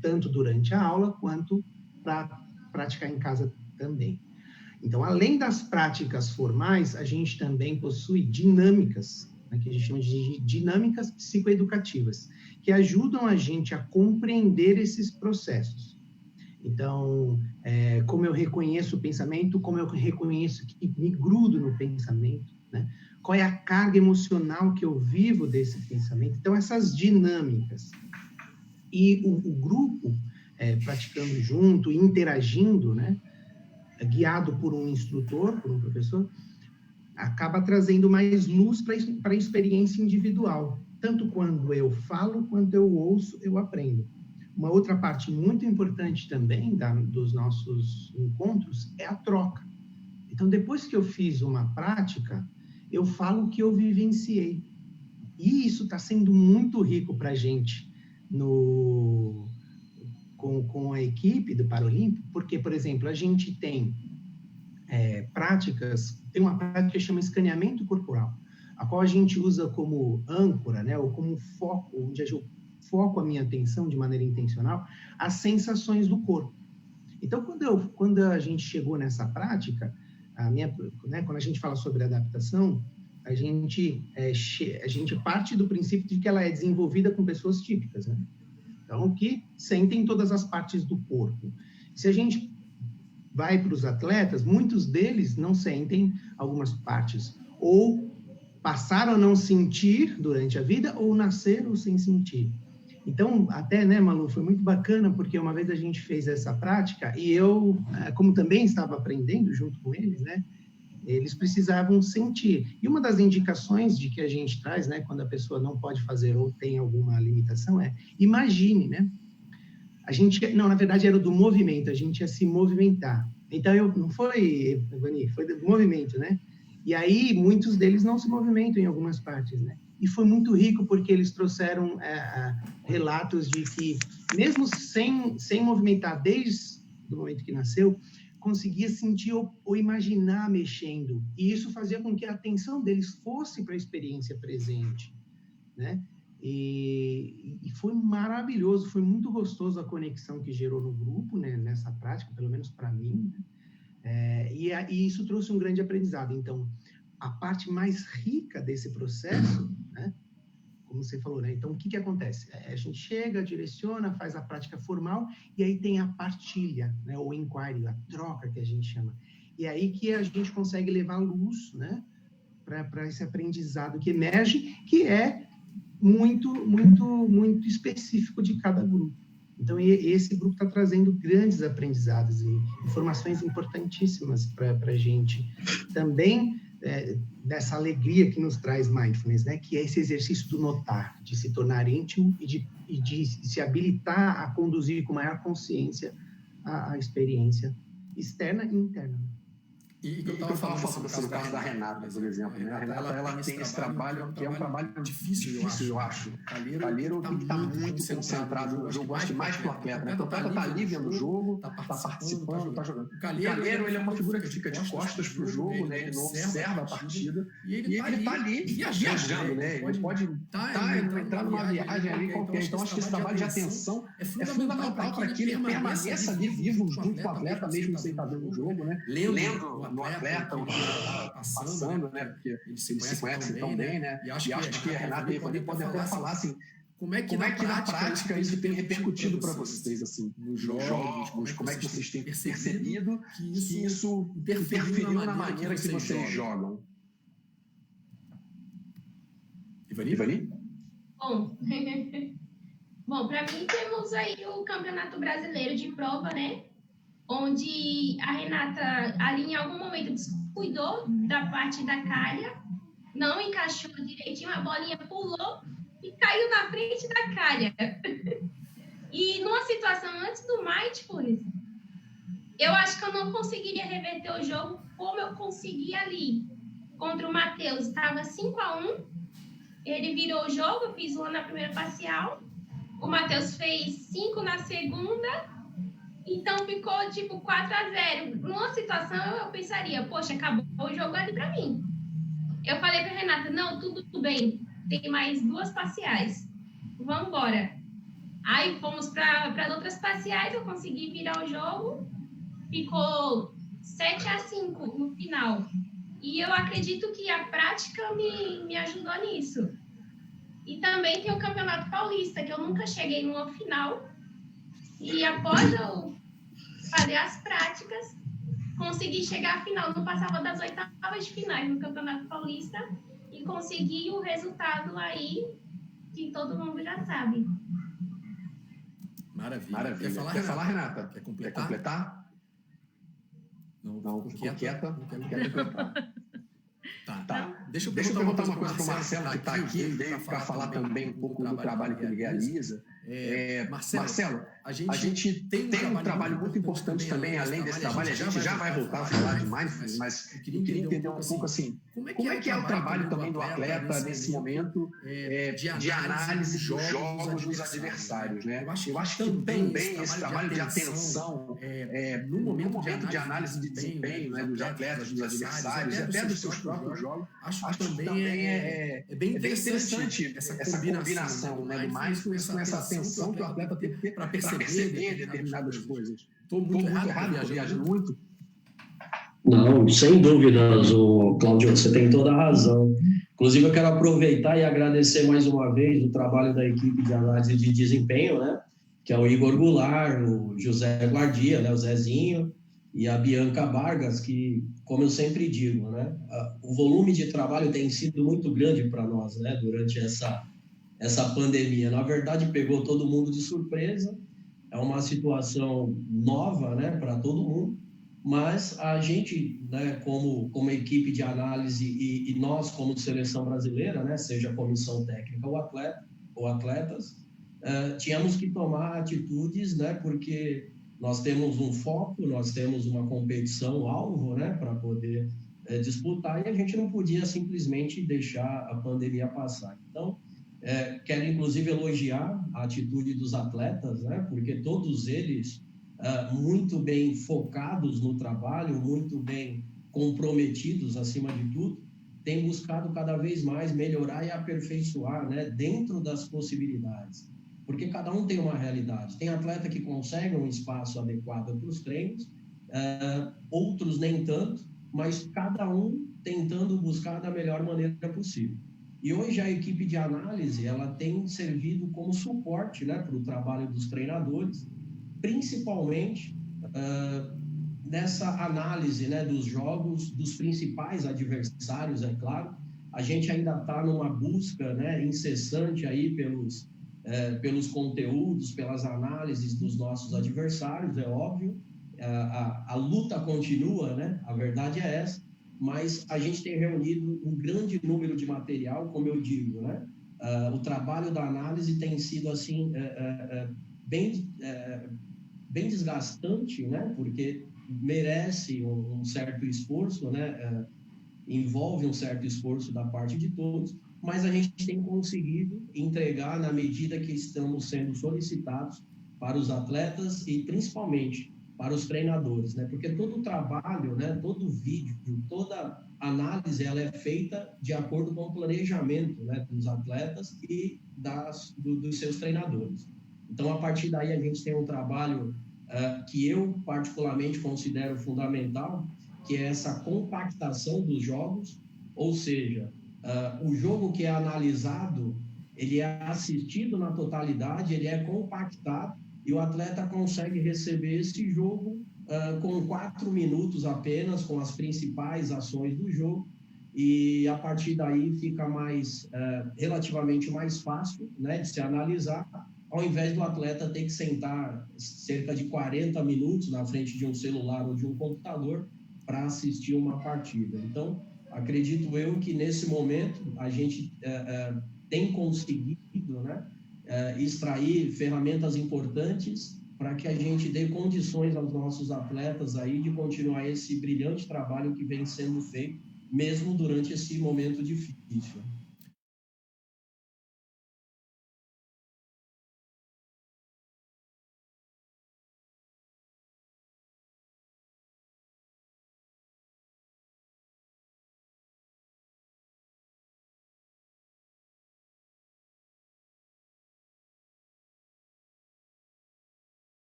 tanto durante a aula, quanto para praticar em casa também. Então, além das práticas formais, a gente também possui dinâmicas, né, que a gente chama de dinâmicas psicoeducativas, que ajudam a gente a compreender esses processos. Então, como eu reconheço o pensamento, como eu reconheço que me grudo no pensamento, né? Qual é a carga emocional que eu vivo desse pensamento. Então, essas dinâmicas. E o grupo, praticando junto, interagindo, né? Guiado por um instrutor, por um professor, acaba trazendo mais luz para a experiência individual. Tanto quando eu falo, quanto eu ouço, eu aprendo. Uma outra parte muito importante também dos nossos encontros é a troca. Então, depois que eu fiz uma prática, eu falo o que eu vivenciei. E isso está sendo muito rico para a gente com a equipe do Paralímpico, porque, por exemplo, a gente tem tem uma prática que chama escaneamento corporal, a qual a gente usa como âncora, né, ou como foco, onde eu foco a minha atenção de maneira intencional, as sensações do corpo. Então, quando a gente chegou nessa prática, quando a gente fala sobre adaptação, a gente parte do princípio de que ela é desenvolvida com pessoas típicas, né? Então, que sentem todas as partes do corpo. Se a gente vai para os atletas, muitos deles não sentem algumas partes, ou passaram a não sentir durante a vida, ou nasceram sem sentir. Então, até, né, Malu, foi muito bacana, porque uma vez a gente fez essa prática, e eu, como também estava aprendendo junto com eles, né, eles precisavam sentir. E uma das indicações de que a gente traz, né, quando a pessoa não pode fazer ou tem alguma limitação, imagine, né? Na verdade era do movimento, a gente ia se movimentar. Então, não foi, Evani, foi do movimento, né? E aí, muitos deles não se movimentam em algumas partes, né? E foi muito rico, porque eles trouxeram relatos de que, mesmo sem movimentar desde o momento que nasceu, conseguia sentir ou imaginar mexendo, e isso fazia com que a atenção deles fosse para a experiência presente, né? E foi maravilhoso, foi muito gostoso a conexão que gerou no grupo, né, nessa prática, pelo menos para mim, né? E isso trouxe um grande aprendizado. Então, a parte mais rica desse processo, né, como você falou, né? Então, o que acontece? A gente chega, direciona, faz a prática formal, e aí tem a partilha, né? O inquiry, a troca que a gente chama. E é aí que a gente consegue levar luz, né? Para esse aprendizado que emerge, que é muito específico de cada grupo. Então, esse grupo está trazendo grandes aprendizados e informações importantíssimas para a gente. Também, dessa alegria que nos traz mindfulness, né? Que é esse exercício do notar, de se tornar íntimo e de se habilitar a conduzir com maior consciência a experiência externa e interna. E que eu estava falando assim, no caso da Renata, por exemplo, né? A Renata, ela tem esse trabalho, que é um trabalho difícil, eu acho. Calheiro tem que estar muito concentrado no jogo, acho que mais que o atleta, né? O atleta está ali vendo o jogo, está participando, está jogando. O Calheiro, ele é uma figura que fica de costas para o jogo, né? Ele não observa a partida, e ele está ali viajando, né? Ele pode entrar numa viagem ali qualquer. Então, acho que esse trabalho de atenção é fundamental para que ele permaneça ali vivo junto com o atleta, mesmo sem estar vendo o jogo, né? Lendo no atleta, o que está passando, né? Porque eles se conhecem tão bem, né? E acho que a Renata e a Ivani podem até falar assim, como é que na prática isso tem repercutido para vocês, assim, nos jogos, como é que vocês têm percebido que isso interferiu na maneira que vocês jogam? Ivani? Bom, para mim temos aí o Campeonato Brasileiro de Prova, né? Onde a Renata ali em algum momento descuidou da parte da calha, não encaixou direitinho, a bolinha pulou e caiu na frente da calha. E numa situação antes do Mindfulness, eu acho que eu não conseguiria reverter o jogo como eu consegui ali. Contra o Matheus, estava 5-1, ele virou o jogo, eu fiz 1 na primeira parcial, o Matheus fez 5 na segunda. Então, ficou, tipo, 4-0. Numa situação, eu pensaria, poxa, acabou o jogo ali pra mim. Eu falei pra Renata, não, tudo bem, tem mais 2 parciais. Vamos embora. Aí, fomos para outras parciais, eu consegui virar o jogo. Ficou 7-5 no final. E eu acredito que a prática me ajudou nisso. E também tem o Campeonato Paulista, que eu nunca cheguei numa final. E após eu fazer as práticas, consegui chegar à final. Não passava das 8ª de finais no Campeonato Paulista e consegui o resultado aí que todo mundo já sabe. Maravilha. Quer falar, Renata? Quer completar? Não, ficou quieta. Não quer completar. Tá. Deixa eu perguntar uma coisa para o Marcelo, que está aqui, veio para falar também um pouco do trabalho que ele realiza. Marcelo, a gente tem um trabalho muito importante também, além desse trabalho, a gente já vai voltar a falar de mindfulness, mas eu queria entender um pouco assim, como é que é o trabalho também do atleta nesse momento de análise dos jogos dos adversários, né? Eu acho que também esse trabalho de atenção no momento de análise de desempenho, né, dos atletas, dos adversários, e até dos seus próprios jogos, acho que também é bem interessante essa combinação, né, do mindfulness com essa atenção que o atleta tem que ter para perceber determinadas coisas. Estou muito errado, estou viajando muito. Não, sem dúvidas, Cláudio, você tem toda a razão. Inclusive, eu quero aproveitar e agradecer mais uma vez o trabalho da equipe de análise de desempenho, né? Que é o Igor Goulart, o José Guardia, né? O Zezinho e a Bianca Vargas, que, como eu sempre digo, né? O volume de trabalho tem sido muito grande para nós, né? Durante essa pandemia. Na verdade, pegou todo mundo de surpresa. É uma situação nova, né? Para todo mundo. Mas a gente, né, como equipe de análise e nós como seleção brasileira, né, seja comissão técnica ou atletas, tínhamos que tomar atitudes, né, porque nós temos um foco, nós temos uma competição alvo, né, para poder disputar, e a gente não podia simplesmente deixar a pandemia passar. Então, quero inclusive elogiar a atitude dos atletas, né, porque todos eles muito bem focados no trabalho, muito bem comprometidos, acima de tudo, têm buscado cada vez mais melhorar e aperfeiçoar, né, dentro das possibilidades. Porque cada um tem uma realidade. Tem atleta que consegue um espaço adequado para os treinos, outros nem tanto, mas cada um tentando buscar da melhor maneira possível. E hoje a equipe de análise, ela tem servido como suporte, né, para o trabalho dos treinadores, principalmente nessa análise, né, dos jogos, dos principais adversários, é claro. A gente ainda está numa busca, né, incessante aí pelos conteúdos, pelas análises dos nossos adversários, é óbvio. A luta continua, né? A verdade é essa, mas a gente tem reunido um grande número de material, como eu digo, né? O trabalho da análise tem sido, assim, bem desgastante, né? Porque merece um certo esforço, né? Envolve um certo esforço da parte de todos, mas a gente tem conseguido entregar na medida que estamos sendo solicitados para os atletas e principalmente para os treinadores, né? Porque todo o trabalho, né, todo vídeo, toda análise, ela é feita de acordo com o planejamento, né, dos atletas e dos seus treinadores. Então, a partir daí, a gente tem um trabalho que eu particularmente considero fundamental, que é essa compactação dos jogos, ou seja, o jogo que é analisado, ele é assistido na totalidade, ele é compactado, e o atleta consegue receber esse jogo com 4 minutos apenas, com as principais ações do jogo, e a partir daí fica relativamente mais fácil, né, de se analisar, ao invés do atleta ter que sentar cerca de 40 minutos na frente de um celular ou de um computador para assistir uma partida. Então, acredito eu que nesse momento a gente tem conseguido, né, extrair ferramentas importantes para que a gente dê condições aos nossos atletas aí de continuar esse brilhante trabalho que vem sendo feito, mesmo durante esse momento difícil.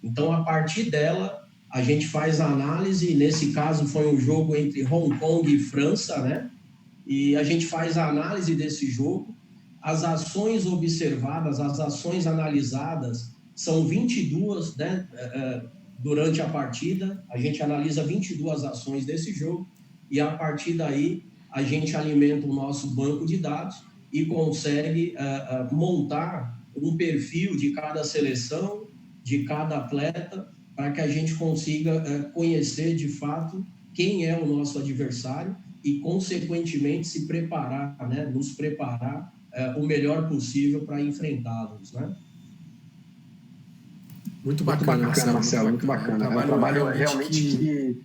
Então, a partir dela, a gente faz a análise. Nesse caso, foi um jogo entre Hong Kong e França, né? E a gente faz a análise desse jogo. As ações observadas, as ações analisadas, são 22, né? Durante a partida, a gente analisa 22 ações desse jogo e, a partir daí, a gente alimenta o nosso banco de dados e consegue montar um perfil de cada seleção, de cada atleta, para que a gente consiga conhecer de fato quem é o nosso adversário e, consequentemente, se preparar, né? Nos preparar o melhor possível para enfrentá-los, né? Muito bacana, Marcelo, muito bacana. É um trabalho realmente que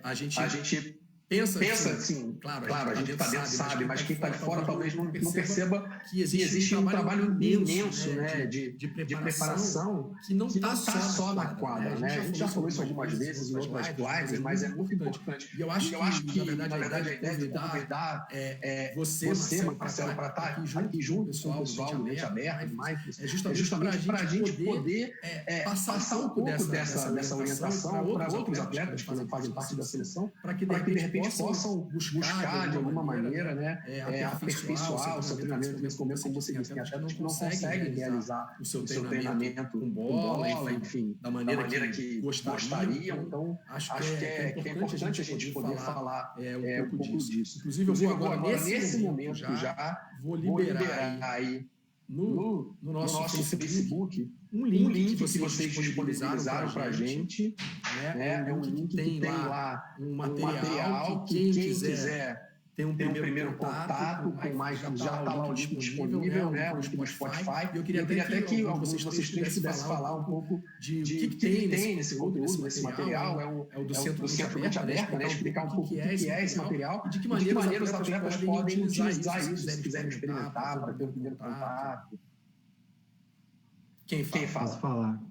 a gente pensa assim, claro, a gente está dentro sabe, mas quem está de fora talvez não perceba que existe um trabalho imenso, né, de preparação que não está só na quadra, né? A gente já falou isso algumas vezes em outras lives, mas é muito importante. E eu acho que na verdade, a ideia de convidar você, Marcelo, para estar aqui junto com o pessoal do Mente Aberta, é justamente para a gente poder passar um pouco dessa orientação para outros atletas que não fazem parte da seleção, para que de repente possam buscar de alguma maneira, né, aperfeiçoar o seu treinamento nesse começo, como você disse, tem atletas que não conseguem realizar o seu treinamento com bola, enfim, da maneira que gostariam. Então, acho que é importante a gente poder falar um pouco disso. Inclusive, eu vou agora, nesse momento, já vou liberar aí no nosso Facebook um link que vocês disponibilizaram para a gente, né? É um link que tem lá um material que quem quiser ter um primeiro contato com mais, já está lá o link disponível, né? O link do Spotify. Eu queria até que alguns de vocês três pudessem falar um pouco de o que tem nesse conteúdo, nesse material. É o do Centro Mente Aberta, né? Explicar um pouco o que é esse material e de que maneira os atletas podem utilizar isso se quiserem experimentar para ter o primeiro contato. Quem fala? Posso falar.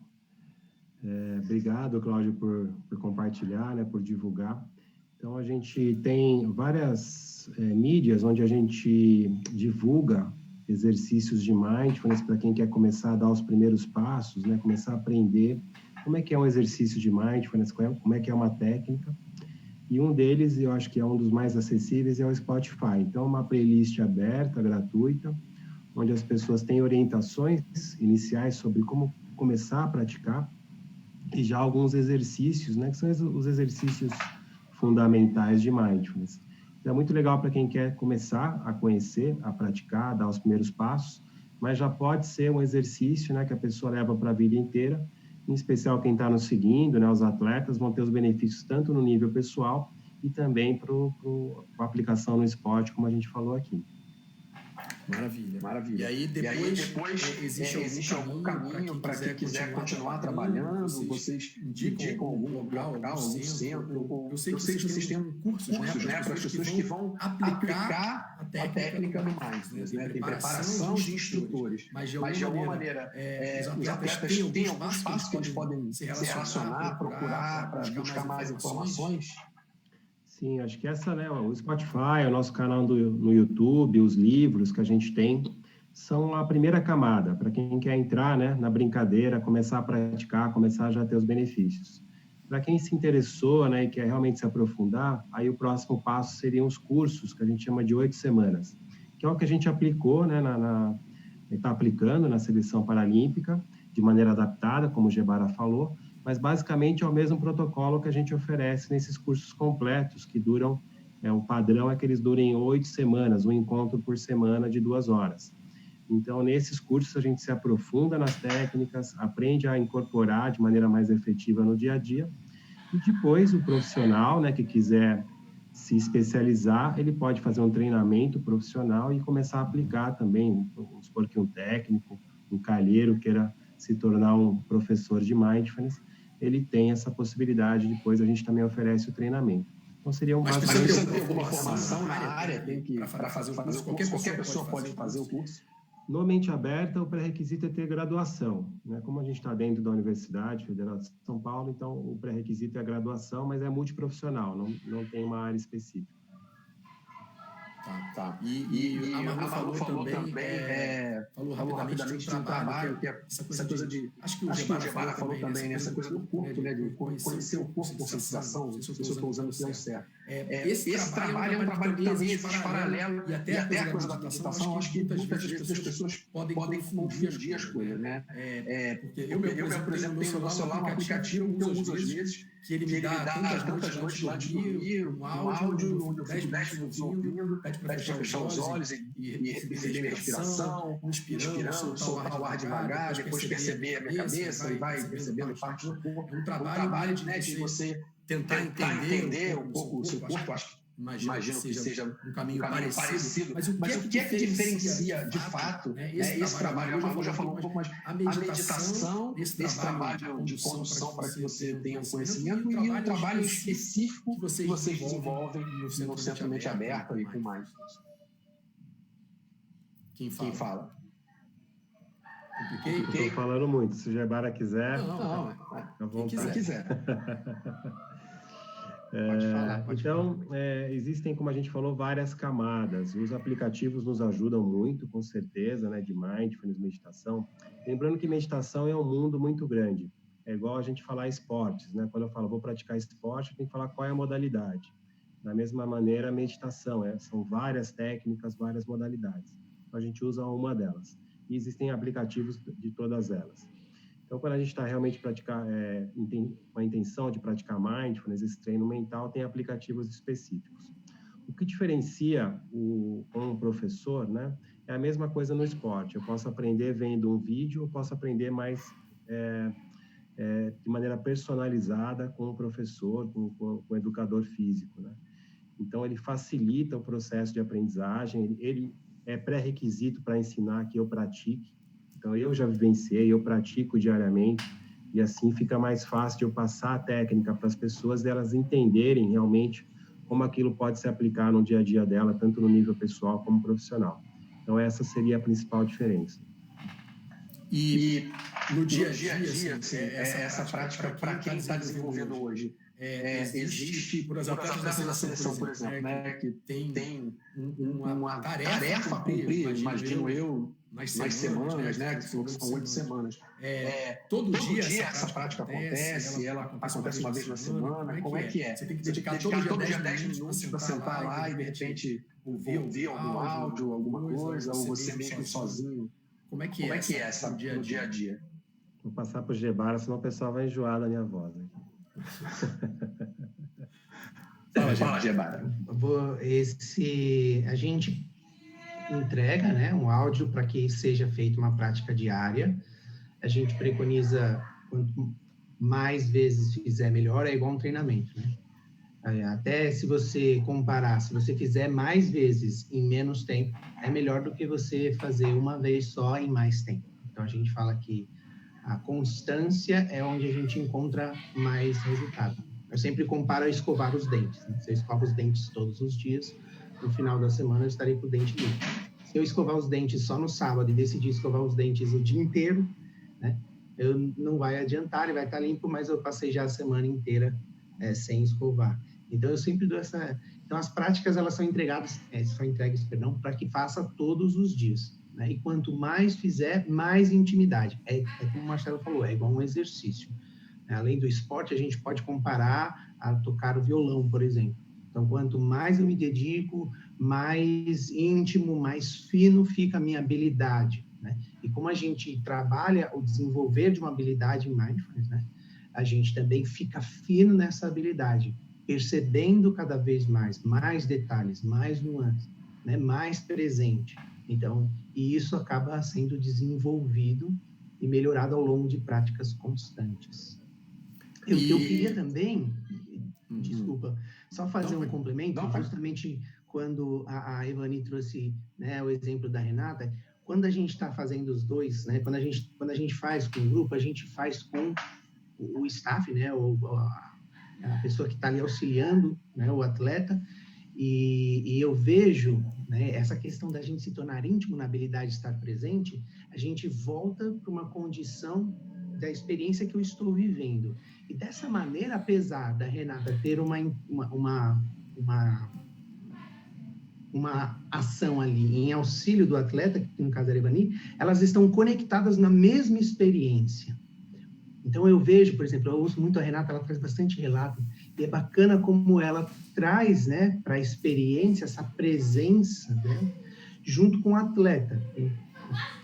Obrigado, Cláudio, por compartilhar, né, por divulgar. Então, a gente tem várias mídias onde a gente divulga exercícios de mindfulness para quem quer começar a dar os primeiros passos, né, começar a aprender como é que é um exercício de mindfulness, como é que é uma técnica. E um deles, eu acho que é um dos mais acessíveis, é o Spotify. Então, uma playlist aberta, gratuita, onde as pessoas têm orientações iniciais sobre como começar a praticar e já alguns exercícios, né, que são os exercícios fundamentais de mindfulness. Então, é muito legal para quem quer começar a conhecer, a praticar, a dar os primeiros passos, mas já pode ser um exercício, né, que a pessoa leva para a vida inteira, em especial quem está nos seguindo, né, os atletas vão ter os benefícios tanto no nível pessoal e também para a aplicação no esporte, como a gente falou aqui. Maravilha, maravilha. E aí depois existe algum caminho para quem quiser continuar trabalhando? Vocês indicam algum local, algum centro? Eu sei que vocês têm cursos, né, para as pessoas que vão aplicar a técnica do mindfulness, né? Tem preparação de instrutores, mas de alguma maneira os atletas têm alguns passos que eles podem se relacionar, procurar para buscar mais informações. Sim, acho que né, o Spotify, o nosso canal no YouTube, os livros que a gente tem, são a primeira camada, para quem quer entrar, né, na brincadeira, começar a praticar, começar a já ter os benefícios. Para quem se interessou, né, e quer realmente se aprofundar, aí o próximo passo seriam os cursos, que a gente chama de 8 semanas, que é o que a gente aplicou, né, está aplicando na seleção paralímpica, de maneira adaptada, como o Gebara falou, mas basicamente é o mesmo protocolo que a gente oferece nesses cursos completos, que duram, o padrão é que eles durem 8 semanas, um encontro por semana de 2 horas. Então, nesses cursos a gente se aprofunda nas técnicas, aprende a incorporar de maneira mais efetiva no dia a dia, e depois o profissional, né, que quiser se especializar, ele pode fazer um treinamento profissional e começar a aplicar também, vamos supor que um técnico, um calheiro queira se tornar um professor de mindfulness, ele tem essa possibilidade, depois a gente também oferece o treinamento. Então, seria um... Mas precisa ter alguma formação na área? Para fazer o curso, qualquer pessoa pode fazer o curso? No Mente Aberta, o pré-requisito é ter graduação, né? Como a gente está dentro da Universidade Federal de São Paulo, então o pré-requisito é a graduação, mas é multiprofissional, não tem uma área específica. Tá. E a Manu falou também, falou rapidamente de um trabalho que é essa coisa de... Acho que o Gebara falou também, né? Essa coisa do corpo, né? De conhecer o corpo com sensação, não sei se eu estou usando o termo certo. Esse trabalho é um trabalho que também existe paralelo, e até a coisa da meditação, acho que muitas vezes as pessoas podem confundir as coisas, né? Porque eu, por exemplo, tenho no celular um aplicativo que eu uso às vezes, que ele me dá tantas noites lá de dormir, um áudio, onde eu fico 10 minutos ouvindo, pede para fechar os olhos e receber minha respiração, inspirando, soltar o ar devagar, depois perceber a minha cabeça e vai percebendo parte do corpo. Um trabalho de você tentar entender um pouco o seu corpo, acho que imagino que seja um caminho parecido. Mas o que é que diferencia, de fato, esse trabalho? A Manu já falou um pouco, mas a meditação, esse trabalho de condução para que você tenha um conhecimento e um trabalho específico que vocês desenvolvem no Centro Mente Aberta e com mais. Quem fala? Estou falando muito. Se o Gebara quiser, quem quiser. Então, existem, como a gente falou, várias camadas. Os aplicativos nos ajudam muito, com certeza, né, de mindfulness, meditação. Lembrando que meditação é um mundo muito grande. É igual a gente falar esportes, né? Quando eu falo, vou praticar esporte, eu tenho que falar qual é a modalidade. Da mesma maneira, a meditação, são várias técnicas, várias modalidades. Então, a gente usa uma delas. E existem aplicativos de todas elas. Então, quando a gente está realmente com a intenção de praticar mindfulness, esse treino mental, tem aplicativos específicos. O que diferencia um professor, né, é a mesma coisa no esporte. Eu posso aprender vendo um vídeo, eu posso aprender mais de maneira personalizada com o professor, com o educador físico, né? Então, ele facilita o processo de aprendizagem, ele é pré-requisito para ensinar que eu pratique. Então, eu já vivenciei, eu pratico diariamente, e assim fica mais fácil de eu passar a técnica para as pessoas, delas entenderem realmente como aquilo pode se aplicar no dia a dia dela, tanto no nível pessoal como profissional. Então, essa seria a principal diferença. E no dia a dia, assim, essa prática, para quem está desenvolvendo hoje, existe, por exemplo, atletas da seleção, por exemplo, né, que tem uma tarefa a cumprir, imagino eu, nas semanas, né, que são 8 semanas. Todo dia essa prática acontece, ela acontece uma vez na semana, como é que é? Você tem que dedicar todo dia 10 minutos para sentar lá e, de repente, ouvir algum áudio, alguma coisa, ou você mesmo sozinho? Como é que é essa no dia a dia? Vou passar para o Gebara, senão o pessoal vai enjoar da minha voz. Né? Fala, Gebara. A gente entrega, né, um áudio para que seja feita uma prática diária. A gente preconiza quanto mais vezes fizer, melhor, é igual um treinamento, né? Até se você comparar, se você fizer mais vezes em menos tempo, é melhor do que você fazer uma vez só em mais tempo. Então, a gente fala que a constância é onde a gente encontra mais resultado. Eu sempre comparo a escovar os dentes. Né? Se eu escovo os dentes todos os dias, no final da semana eu estarei com o dente limpo. Se eu escovar os dentes só no sábado e decidir escovar os dentes o dia inteiro, né, não vai adiantar, ele vai estar limpo, mas eu passei já a semana inteira sem escovar. Então, eu sempre dou essa... Então, as práticas, elas são entregues, para que faça todos os dias. Né? E quanto mais fizer, mais intimidade. É como o Marcelo falou, é igual um exercício. Além do esporte, a gente pode comparar a tocar o violão, por exemplo. Então, quanto mais eu me dedico, mais íntimo, mais fino fica a minha habilidade. Né? E como a gente trabalha o desenvolver de uma habilidade em Mindfulness, né? A gente também fica fino nessa habilidade, percebendo cada vez mais detalhes, mais nuances, né? Mais presente. Então, e isso acaba sendo desenvolvido e melhorado ao longo de práticas constantes. Eu queria também, desculpa, só fazer um complemento, justamente quando a Evani trouxe, né, o exemplo da Renata, quando a gente está fazendo os dois, né, quando a gente faz com o grupo, a gente faz com o staff, né, a pessoa que está ali auxiliando, né, o atleta, e eu vejo, né, essa questão da gente se tornar íntimo na habilidade de estar presente, a gente volta para uma condição da experiência que eu estou vivendo. E dessa maneira, apesar da Renata ter uma ação ali em auxílio do atleta, que no caso era Evani, elas estão conectadas na mesma experiência. Então, eu vejo, por exemplo, eu ouço muito a Renata, ela traz bastante relato, e é bacana como ela traz, né, para a experiência, essa presença, né, junto com o atleta.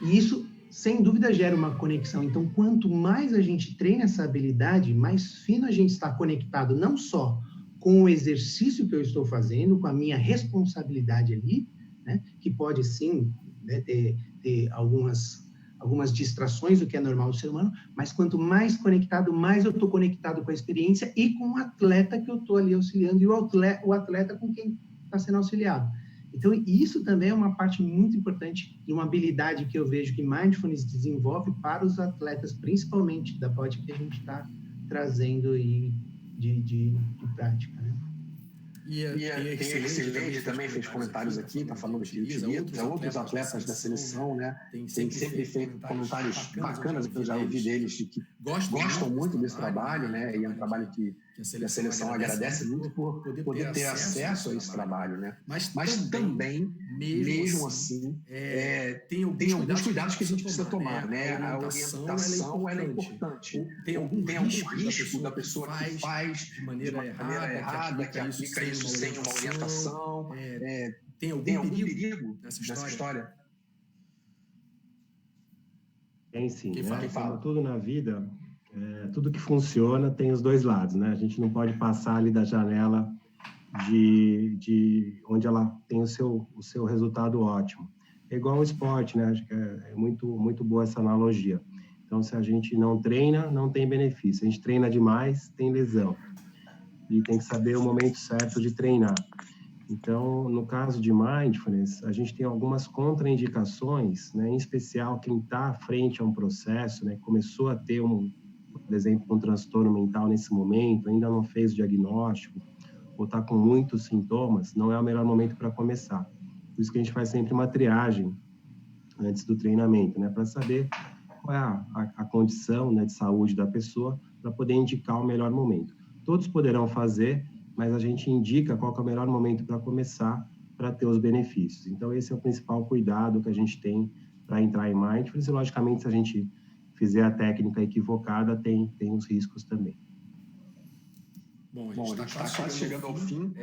E isso, sem dúvida, gera uma conexão. Então, quanto mais a gente treina essa habilidade, mais fino a gente está conectado, não só com o exercício que eu estou fazendo, com a minha responsabilidade ali, né, que pode, sim, né, ter algumas distrações, o que é normal do ser humano, mas quanto mais conectado, mais eu estou conectado com a experiência e com o atleta que eu estou ali auxiliando, e o atleta com quem está sendo auxiliado. Então, isso também é uma parte muito importante e uma habilidade que eu vejo que Mindfulness desenvolve para os atletas, principalmente da parte que a gente está trazendo aí de prática, né? E Excelente também fez comentários aqui, está falando que utiliza, outros atletas da seleção, né? Tem sempre feito comentários bacanas, que eu já ouvi deles, que gostam muito desse trabalho, né? E é um trabalho que a seleção agradece muito por poder ter acesso a esse trabalho, né? Mas também, mesmo assim, tem alguns cuidados que a gente precisa tomar, né? A orientação ela é importante. Tem algum risco da pessoa que faz de maneira errada, que aplica isso sem uma orientação? Tem algum perigo nessa história? Tem sim, né? Como tudo na vida, tudo que funciona tem os dois lados, né? A gente não pode passar ali da janela de onde ela tem o seu resultado ótimo. É igual ao esporte, né? Acho que é muito boa essa analogia. Então, se a gente não treina, não tem benefício. A gente treina demais, tem lesão. E tem que saber o momento certo de treinar. Então, no caso de Mindfulness, a gente tem algumas contraindicações, né? Em especial quem está à frente a um processo, né? Começou a ter, por exemplo, um transtorno mental nesse momento, ainda não fez o diagnóstico, ou está com muitos sintomas, não é o melhor momento para começar. Por isso que a gente faz sempre uma triagem antes do treinamento, né? Para saber qual é a condição, né, de saúde da pessoa, para poder indicar o melhor momento. Todos poderão fazer, mas a gente indica qual que é o melhor momento para começar, para ter os benefícios. Então, esse é o principal cuidado que a gente tem para entrar em Mindfulness, e, logicamente, se a gente fizer a técnica equivocada, tem os riscos também. Bom, a gente está quase chegando ao fim.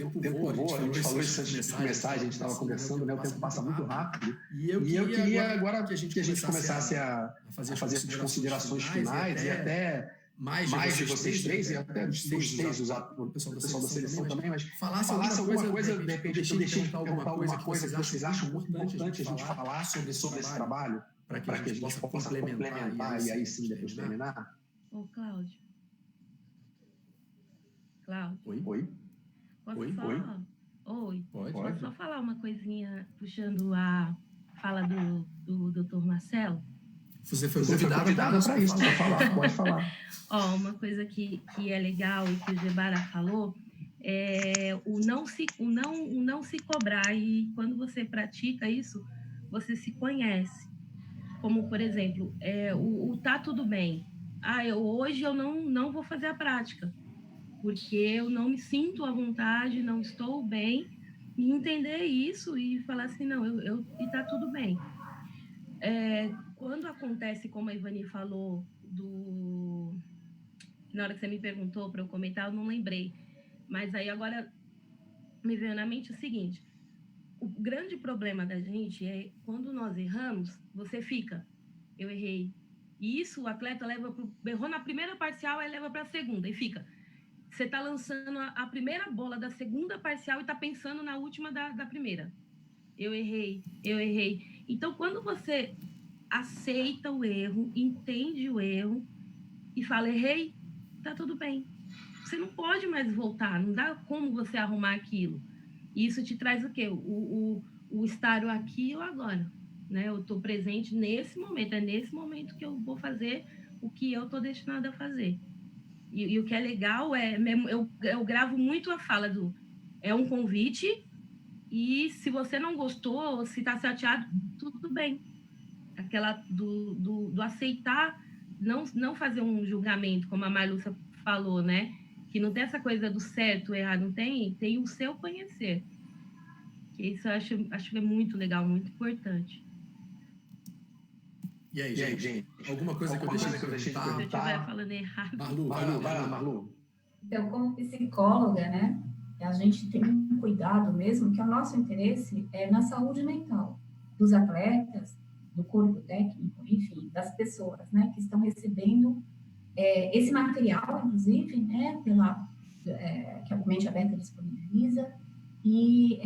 O tempo voa, a gente falou isso antes de começar, a gente estava conversando, né? O tempo passa muito rápido. E eu queria agora que a gente começasse a fazer as considerações finais e até mais de vocês três, e até dos três, o pessoal da seleção também, mas falasse alguma coisa, de repente, eu deixei de perguntar alguma coisa que vocês acham muito importante a gente falar sobre esse trabalho, para que a gente possa complementar e aí sim depois terminar. Ô, Cláudio. Oi? Posso só falar uma coisinha, puxando a fala do Dr. Marcelo? Você foi convidado para isso, para falar, pode falar. Uma coisa que é legal e que o Gebara falou é o não se cobrar, e quando você pratica isso, você se conhece. Como, por exemplo, o tá tudo bem. Hoje eu não vou fazer a prática, porque eu não me sinto à vontade, não estou bem, e entender isso e falar assim, não, e tá tudo bem. Quando acontece, como a Ivani falou, na hora que você me perguntou para eu comentar, eu não lembrei, mas aí agora me veio na mente o seguinte: o grande problema da gente é quando nós erramos, você fica, eu errei. E isso o atleta errou na primeira parcial, aí leva para a segunda, e fica. Você está lançando a primeira bola da segunda parcial e está pensando na última da primeira. Eu errei. Então, quando você aceita o erro, entende o erro e fala, errei, tá tudo bem. Você não pode mais voltar, não dá como você arrumar aquilo. E isso te traz o quê? O estar aqui ou agora. Né? Eu estou presente nesse momento, é nesse momento que eu vou fazer o que eu estou destinada a fazer. E o que é legal eu gravo muito a fala é um convite, e se você não gostou, se está chateado, tudo bem. Aquela do aceitar, não fazer um julgamento, como a Marlúcia falou, né? Que não tem essa coisa do certo, errado, não tem o seu conhecer. Que isso eu acho que é muito legal, muito importante. E aí, gente? Alguma coisa que eu deixei de perguntar? Se eu estiver falando errado. Marlu. Então, como psicóloga, né, a gente tem um cuidado mesmo, que o nosso interesse é na saúde mental dos atletas, do corpo técnico, enfim, das pessoas, né, que estão recebendo esse material, inclusive, né, que a Mente Aberta disponibiliza. E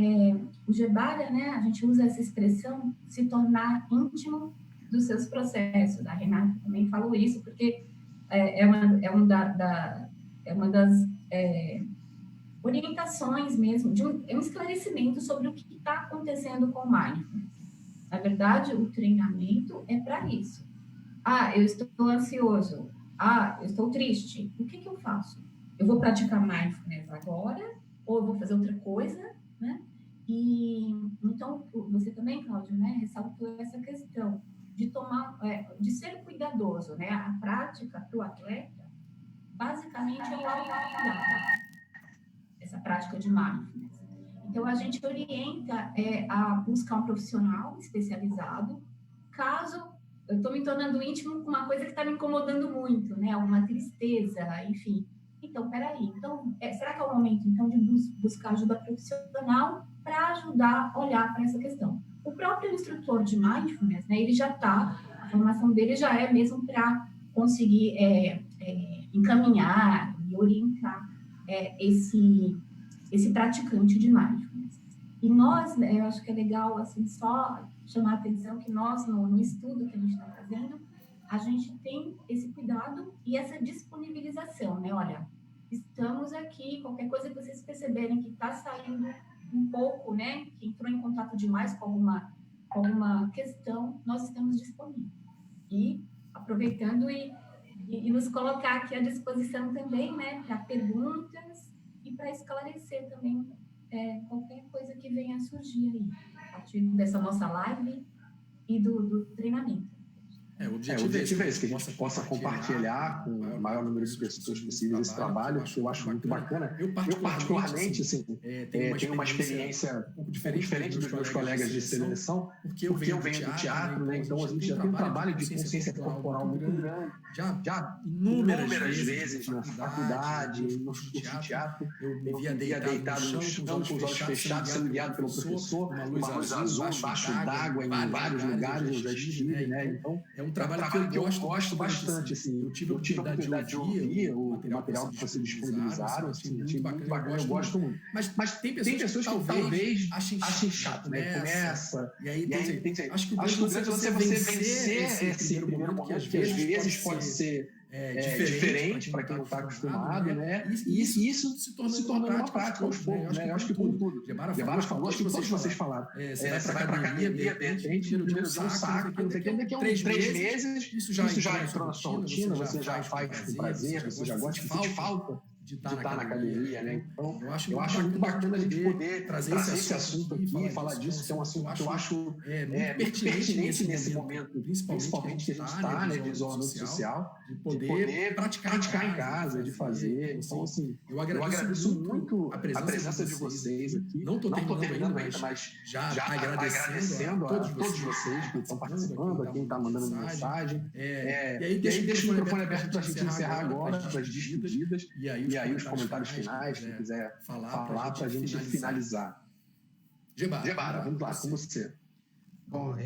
o Gebara, né, a gente usa essa expressão, se tornar íntimo dos seus processos. A Renata também falou isso, porque é uma das orientações mesmo, é um esclarecimento sobre o que está acontecendo com o Mindfulness. Na verdade, o treinamento é para isso. Eu estou ansioso. Eu estou triste. O que eu faço? Eu vou praticar Mindfulness agora ou eu vou fazer outra coisa, né? E então, você também, Cláudio, né, ressaltou essa questão de ser cuidadoso, né? A prática para o atleta, basicamente, é o autocuidado, essa prática de mindfulness. Então, a gente orienta a buscar um profissional especializado, caso eu estou me tornando íntimo com uma coisa que está me incomodando muito, né? Uma tristeza, enfim. Então, peraí. Então, será que é o momento, então, de buscar ajuda profissional para ajudar a olhar para essa questão? O próprio instrutor de mindfulness, né, ele já está, a formação dele já é mesmo para conseguir encaminhar e orientar esse praticante de mindfulness. E nós, eu acho que é legal, assim, só chamar a atenção que nós, no estudo que a gente está fazendo, a gente tem esse cuidado e essa disponibilização, né? Olha, estamos aqui, qualquer coisa que vocês perceberem que está saindo um pouco, né, que entrou em contato demais com alguma questão, nós estamos disponíveis. E aproveitando e nos colocar aqui à disposição também, né, para perguntas e para esclarecer também qualquer coisa que venha a surgir aí, a partir dessa nossa live e do treinamento. O objetivo é esse, que a gente possa compartilhar com o maior número de pessoas possível esse trabalho, que eu acho muito bacana. Eu, particularmente, assim, tenho uma experiência um pouco diferente dos meus colegas de seleção, porque eu venho do teatro, né? Então a gente já tem um trabalho de consciência corporal muito grande. Já inúmeras vezes na faculdade, no curso de teatro, eu me via deitado no chão, com os olhos fechados, sendo guiado pelo professor, uma luz azul, embaixo d'água, em vários lugares eu já estive, né? Então, é um trabalho que eu gosto bastante, assim. Eu tive a oportunidade de ouvir o material que vocês disponibilizaram, assim, achei muito bacana, eu gosto muito. Mas tem pessoas que talvez achem chato, né? Começa, e aí tem que ser. Acho que o grande é você vencer esse primeiro momento, que às vezes pode ser diferente para quem não está acostumado, né? E isso se tornando uma prática aos poucos, né? Eu acho que tudo. Gebara falou, acho que todos vocês falaram. Você vai para a academia, de repente, primeiro dia um saco, não sei o que, daqui a uns 3 meses, isso já entrou na sua rotina, você já faz com prazer, você já gosta, você sente falta de estar na academia, né? Então, eu acho muito bacana a gente poder trazer esse assunto aqui, falar disso, que é um assunto que eu acho muito pertinente nesse momento, principalmente que a gente está, né, de isolamento social, de poder praticar em casa, de fazer. Então, assim, eu agradeço muito a presença de vocês aqui. Não estou terminando ainda, mas já agradecendo a todos vocês que estão participando, a quem está mandando mensagem. E aí deixa o microfone aberto para a gente encerrar agora, para as despedidas. E aí os comentários finais, quem quiser falar para a gente finalizar. Gebara, vamos lá, com você. Bom,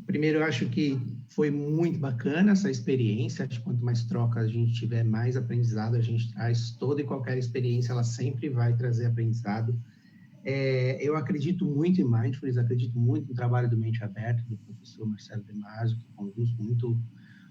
primeiro eu acho que foi muito bacana essa experiência. Acho que quanto mais troca a gente tiver, mais aprendizado a gente traz. Toda e qualquer experiência, ela sempre vai trazer aprendizado. Eu acredito muito em Mindfulness, acredito muito no trabalho do Mente Aberta, do professor Marcelo Demaso, que conduz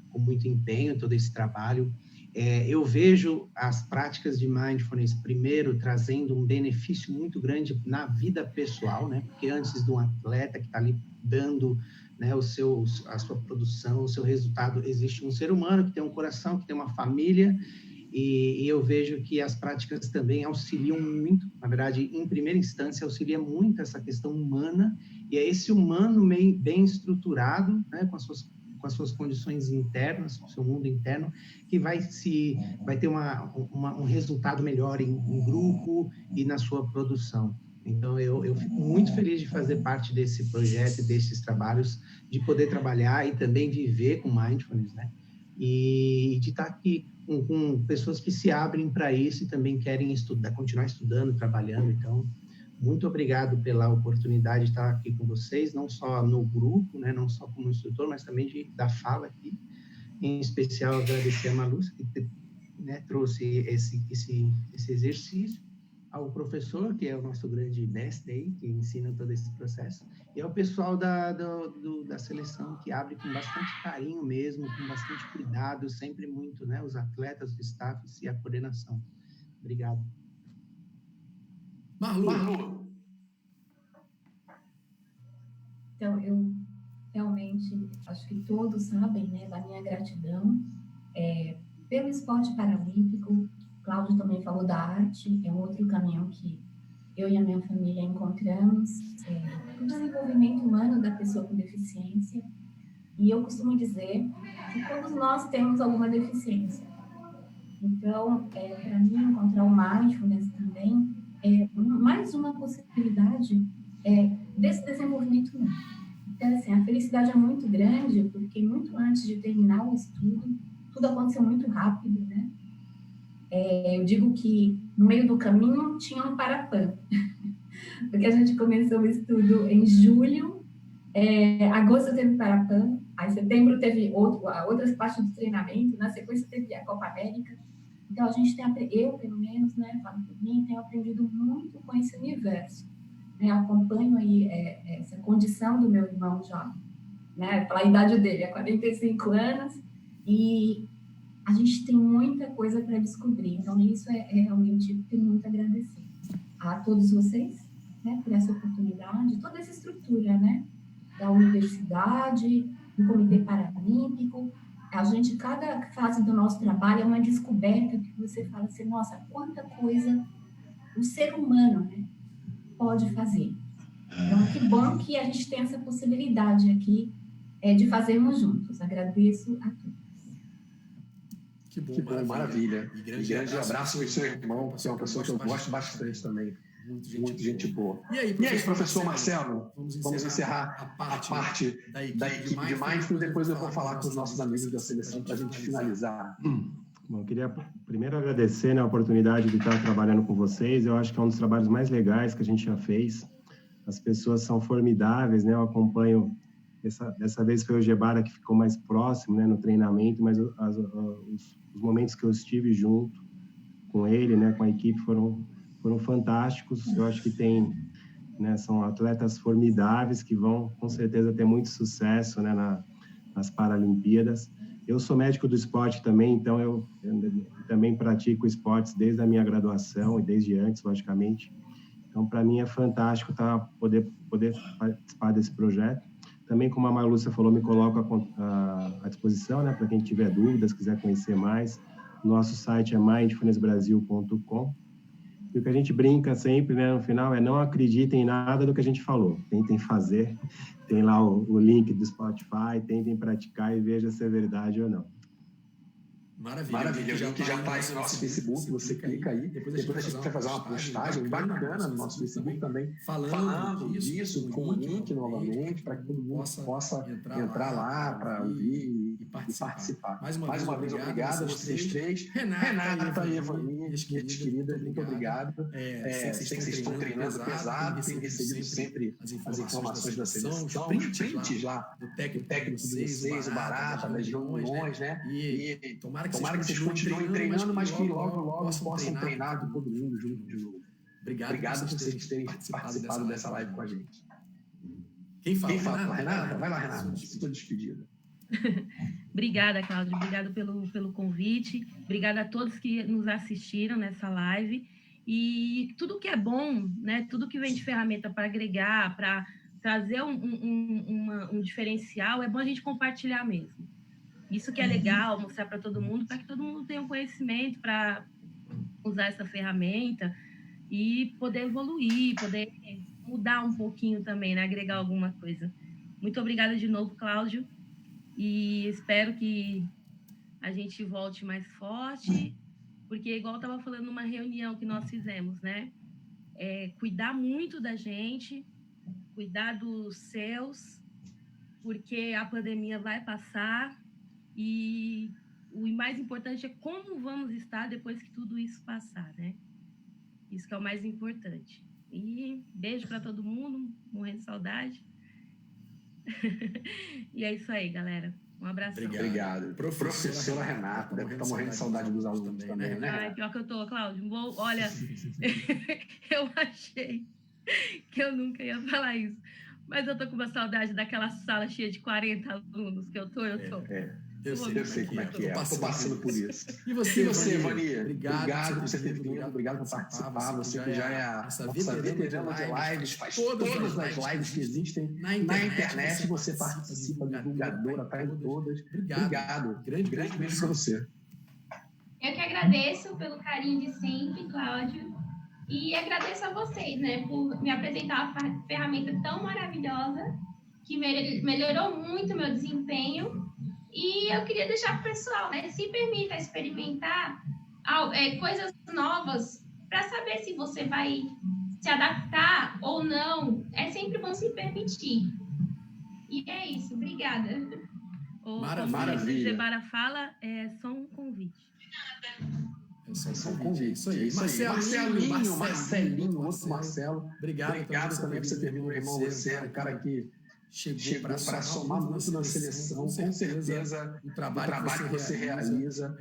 com muito empenho todo esse trabalho. Eu vejo as práticas de Mindfulness, primeiro, trazendo um benefício muito grande na vida pessoal, né? Porque antes de um atleta que está ali dando, né, a sua produção, o seu resultado, existe um ser humano que tem um coração, que tem uma família, e eu vejo que as práticas também auxiliam muito, na verdade, em primeira instância, auxilia muito essa questão humana, e é esse humano bem estruturado, né, com as suas condições internas, com o seu mundo interno, que vai ter um resultado melhor em grupo e na sua produção. Então, eu fico muito feliz de fazer parte desse projeto e desses trabalhos, de poder trabalhar e também viver com Mindfulness, né? E de estar aqui com pessoas que se abrem para isso e também querem continuar estudando, trabalhando. Então, muito obrigado pela oportunidade de estar aqui com vocês, não só no grupo, né, não só como instrutor, mas também da fala aqui. Em especial, agradecer a Malúcia, que, né, trouxe esse exercício, ao professor, que é o nosso grande mestre aí, que ensina todo esse processo, e ao pessoal da seleção, que abre com bastante carinho mesmo, com bastante cuidado, sempre muito, né, os atletas, os staffs e a coordenação. Obrigado. Marlu. Então, eu realmente acho que todos sabem, né, da minha gratidão pelo esporte paralímpico. Cláudio também falou da arte, é um outro caminho que eu e a minha família encontramos, o desenvolvimento humano da pessoa com deficiência. E eu costumo dizer que todos nós temos alguma deficiência. Então, para mim, encontrar o Mindfulness também mais uma possibilidade desse desenvolvimento humano. Então, assim, a felicidade é muito grande, porque muito antes de terminar o estudo, tudo aconteceu muito rápido, né? Eu digo que no meio do caminho tinha um Parapan, porque a gente começou o estudo em julho, agosto teve Parapan, aí setembro teve outras partes do treinamento, na sequência teve a Copa América. Então, a gente eu, pelo menos, né, falo por mim, tenho aprendido muito com esse universo. Né? Acompanho aí essa condição do meu irmão já, né, pela idade dele, há 45 anos, e a gente tem muita coisa para descobrir. Então, isso realmente tenho muito a agradecer a todos vocês, né, por essa oportunidade, toda essa estrutura, né, da universidade, do Comitê Paralímpico. A gente, cada fase do nosso trabalho é uma descoberta que você fala assim, nossa, quanta coisa o ser humano, né, pode fazer. Então, que bom que a gente tem essa possibilidade aqui de fazermos juntos. Agradeço a todos. Que bom, maravilha. E grande abraço para o seu irmão, que é uma pessoa que eu gosto bastante também. Muito gente boa. E aí, professor Marcelo, vamos encerrar a parte da equipe de Mindful e depois eu vou falar com os nossos amigos da seleção para a gente finalizar. Bom, eu queria primeiro agradecer, né, a oportunidade de estar trabalhando com vocês. Eu acho que é um dos trabalhos mais legais que a gente já fez. As pessoas são formidáveis, né? Eu acompanho, dessa vez foi o Gebara que ficou mais próximo, né, no treinamento, mas os momentos que eu estive junto com ele, né, com a equipe, foram fantásticos. Eu acho que né, são atletas formidáveis que vão, com certeza, ter muito sucesso, né, nas Paralimpíadas. Eu sou médico do esporte também, então eu também pratico esportes desde a minha graduação e desde antes, logicamente. Então, para mim, é fantástico poder participar desse projeto. Também, como a Marlúcia falou, me coloco à disposição, né, para quem tiver dúvidas, quiser conhecer mais. Nosso site é mindfulnessbrasil.com. E o que a gente brinca sempre, né, no final, é não acreditem em nada do que a gente falou. Tentem fazer. Tem lá o link do Spotify, tentem praticar e veja se é verdade ou não. Maravilha. O link já está aí no nosso Facebook, você clica aí. Depois a gente vai fazer uma postagem bacana no nosso Facebook também, falando disso, com o link novamente, para que todo mundo possa entrar lá para ouvir e participar. Mais uma vez, obrigado a vocês três. Renata e Evani, minhas queridas, muito obrigado. Sei que vocês estão treinando pesado, têm recebido sempre as informações da seleção, prints lá do técnico de vocês, o Barata, das reuniões, né? E tomara que vocês continuem treinando, mas que logo possam treinar com todo mundo junto de novo. Obrigado por vocês terem participado dessa live com a gente. Quem fala? Renata? Vai lá, Renata. Estou despedida. Obrigada, Cláudio. Obrigada pelo convite. Obrigada a todos que nos assistiram nessa live. E tudo que é bom, né? Tudo que vem de ferramenta para agregar, para trazer um diferencial, é bom a gente compartilhar mesmo. Isso que é legal, mostrar para todo mundo, para que todo mundo tenha um conhecimento para usar essa ferramenta e poder evoluir, poder mudar um pouquinho também, né? Agregar alguma coisa. Muito obrigada de novo, Cláudio, e espero que a gente volte mais forte, porque igual eu estava falando numa reunião que nós fizemos, né? Cuidar muito da gente, cuidar dos seus, porque a pandemia vai passar. E o mais importante é como vamos estar depois que tudo isso passar, né? Isso que é o mais importante. E beijo para todo mundo, morrendo de saudade. E é isso aí, galera. Um abraço. Obrigado. Professora Renata, deve estar morrendo de saudade dos alunos também, né? Ai, pior que eu tô, Cláudio. Olha, eu achei que eu nunca ia falar isso. Mas eu tô com uma saudade daquela sala cheia de 40 alunos que eu tô. Eu sei como é que é. Estou passando por isso. E você, Evani? Obrigado por você ter vindo, obrigado por participar. Você que já é a nossa veterana de lives, faz todas as lives que existem na internet. Você participa, divulgadora, está em todas. Obrigado. Grande beijo para você. Eu que agradeço pelo carinho de sempre, Cláudio. E agradeço a vocês, né, por me apresentar uma ferramenta tão maravilhosa que melhorou muito o meu desempenho. E eu queria deixar para o pessoal, né, se permita experimentar coisas novas para saber se você vai se adaptar ou não. É sempre bom se permitir. E é isso. Obrigada. Maravilha. O Gebara fala, é só um convite. Só um convite. Isso aí. Marcelinho, outro Marcelo. Obrigado também por você ter vindo, meu irmão. Você é um cara que chegou para somar muito na seleção. Com certeza, o trabalho que você realiza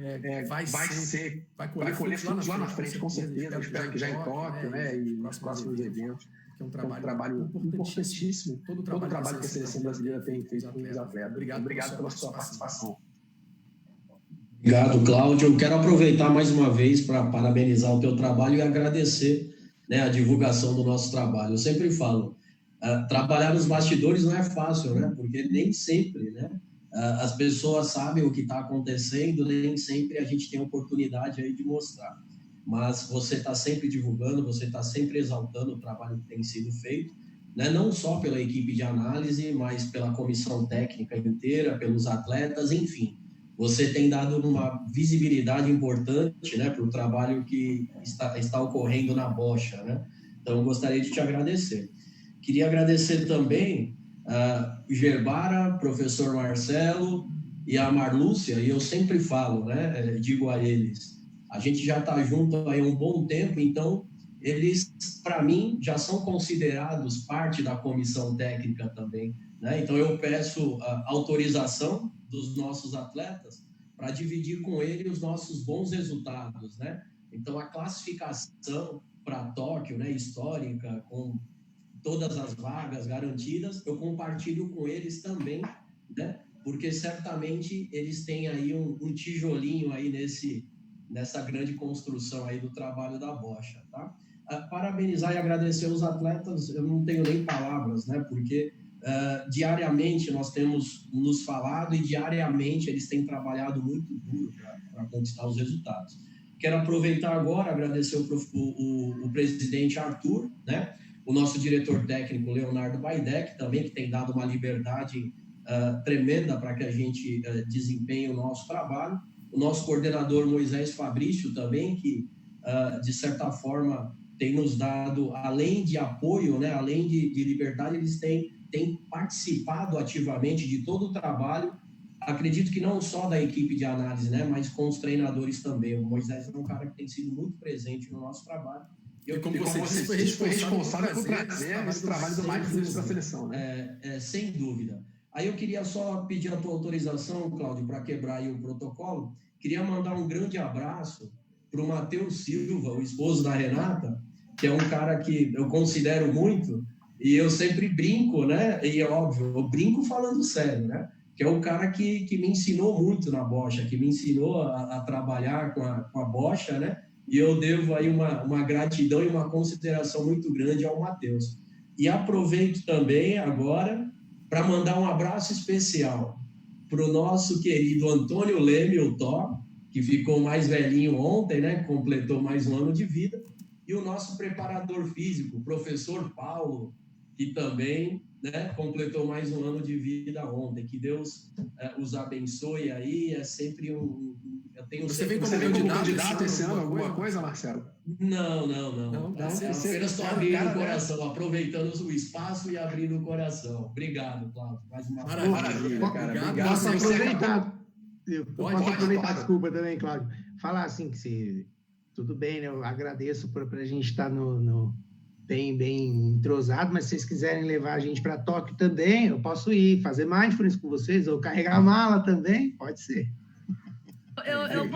vai colher frutos lá na frente, com certeza. Eu espero que já em Tóquio, né, e nos próximos eventos. É um trabalho importantíssimo. Todo o trabalho que a seleção brasileira tem feito com os atletas. Obrigado pela sua participação. Obrigado, Cláudio. Eu quero aproveitar mais uma vez para parabenizar o teu trabalho e agradecer, né, a divulgação do nosso trabalho. Eu sempre falo, trabalhar nos bastidores não é fácil, né? Porque nem sempre, né, as pessoas sabem o que está acontecendo, nem sempre a gente tem a oportunidade aí de mostrar. Mas você está sempre divulgando, você está sempre exaltando o trabalho que tem sido feito, né? Não só pela equipe de análise, mas pela comissão técnica inteira, pelos atletas, enfim. Você tem dado uma visibilidade importante, né, para o trabalho que está ocorrendo na Bocha, né? Então, gostaria de te agradecer. Queria agradecer também o Gerbara, professor Marcelo e a Marlúcia, e eu sempre falo, né, digo a eles, a gente já está junto aí há um bom tempo, então eles, para mim, já são considerados parte da comissão técnica também, né? Então eu peço autorização dos nossos atletas para dividir com eles os nossos bons resultados, né? Então a classificação para Tóquio, né, histórica, com todas as vagas garantidas, eu compartilho com eles também, né? Porque certamente eles têm aí um tijolinho aí nessa grande construção aí do trabalho da Bocha, tá? Parabenizar e agradecer os atletas, eu não tenho nem palavras, né? Porque diariamente nós temos nos falado e diariamente eles têm trabalhado muito duro para conquistar os resultados. Quero aproveitar agora, agradecer o presidente Arthur, né? O nosso diretor técnico Leonardo Baidec, também, que tem dado uma liberdade tremenda para que a gente desempenhe o nosso trabalho. O nosso coordenador Moisés Fabrício também, que, de certa forma, tem nos dado, além de apoio, né, além de liberdade, eles têm participado ativamente de todo o trabalho, acredito que não só da equipe de análise, né, mas com os treinadores também. O Moisés é um cara que tem sido muito presente no nosso trabalho. E como você disse, foi responsável por trazer esse trabalho do Mindfulness para a seleção, né? Sem dúvida. Aí eu queria só pedir a tua autorização, Cláudio, para quebrar aí o protocolo. Queria mandar um grande abraço para o Matheus Silva, o esposo da Renata, que é um cara que eu considero muito, e eu sempre brinco, né? E é óbvio, eu brinco falando sério, né? Que é um cara que me ensinou muito na Bocha, que me ensinou a trabalhar com a Bocha, né? E eu devo aí uma gratidão e uma consideração muito grande ao Matheus. E aproveito também agora para mandar um abraço especial para o nosso querido Antônio Leme, o Tó, que ficou mais velhinho ontem, né? Completou mais um ano de vida. E o nosso preparador físico, o professor Paulo, que também, né, completou mais um ano de vida ontem. Que Deus os abençoe aí. É sempre Você vem como candidato esse ano, alguma coisa, Marcelo? Não. Apenas estou abrindo o coração, aproveitando o espaço e abrindo o coração. Obrigado, Cláudio. Mais uma vez. Maravilha, cara. Obrigado. Posso aproveitar, desculpa também, Cláudio. Falar assim, que tudo bem, né? Eu agradeço por a gente estar bem entrosado, mas se vocês quiserem levar a gente para Tóquio também, eu posso ir, fazer mindfulness com vocês, ou carregar a mala também, pode ser. Eu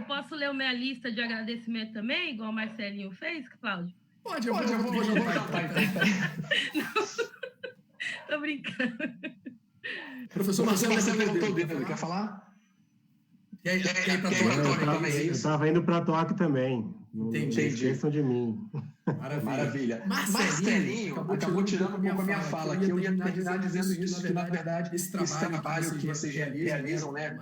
posso ler a minha lista de agradecimento também, igual o Marcelinho fez, Cláudio? Pode, eu vou cantar, então. Tô brincando. Professor Marcelo levantou o dedo, quer falar? E aí, para Tóquio também, é isso? Eu estava indo para Tóquio também. Entendi. Não esqueçam de mim. Maravilha. Marcelinho acabou tirando um pouco a minha fala aqui. Eu ia terminar dizendo isso, que na verdade esse trabalho que vocês realizam, né,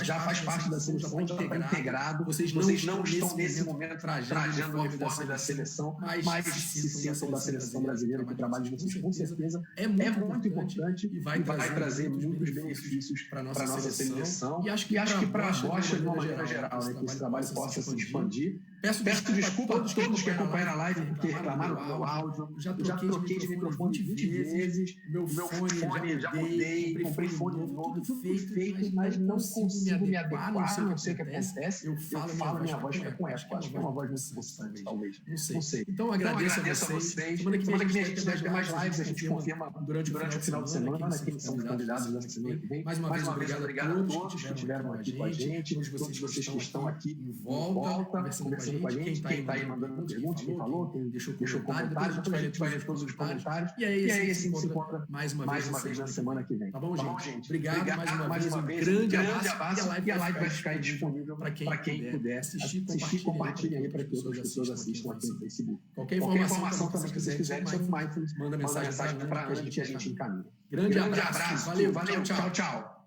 já faz parte da seleção, já está integrado. Vocês não estão nesse momento trajando uniformes da seleção, mas se sintam da seleção brasileira, que trabalha de vocês, com certeza é muito importante e vai trazer muitos benefícios para a nossa seleção. E acho que para a Bocha, de uma maneira geral, né, que esse trabalho possa se expandir. Peço desculpa a todos que acompanharam a live, porque reclamaram do meu áudio. Já troquei de microfone 20 vezes. Meu fone já mudei, comprei fone novo, tudo feito, mas não consigo me adequar, não sei o que acontece. Eu falo, minha voz fica com eco. Acho que é uma voz muito constante, talvez. Não sei. Então, agradeço a vocês. Semana que vem a gente vai ter mais lives, a gente confirma durante o final de semana quem são os candidatos da semana que vem. Mais uma vez, obrigado a todos que estiveram aqui com a gente, todos vocês que estão aqui em volta, conversando com a gente, quem está aí mandando perguntas, quem falou, quem deixou comentários, depois a gente vai ler todos os comentários. E aí a gente se encontra mais uma vez na semana que vem. Tá bom, gente? Obrigado mais uma vez. Um grande abraço. E a live vai ficar disponível para quem puder assistir. Compartilhem aí para que outras pessoas assistam aqui no Facebook. Qualquer informação também que vocês quiserem sobre Mindfulness, manda mensagem para a gente e a gente encaminha. Grande abraço. Valeu. Tchau.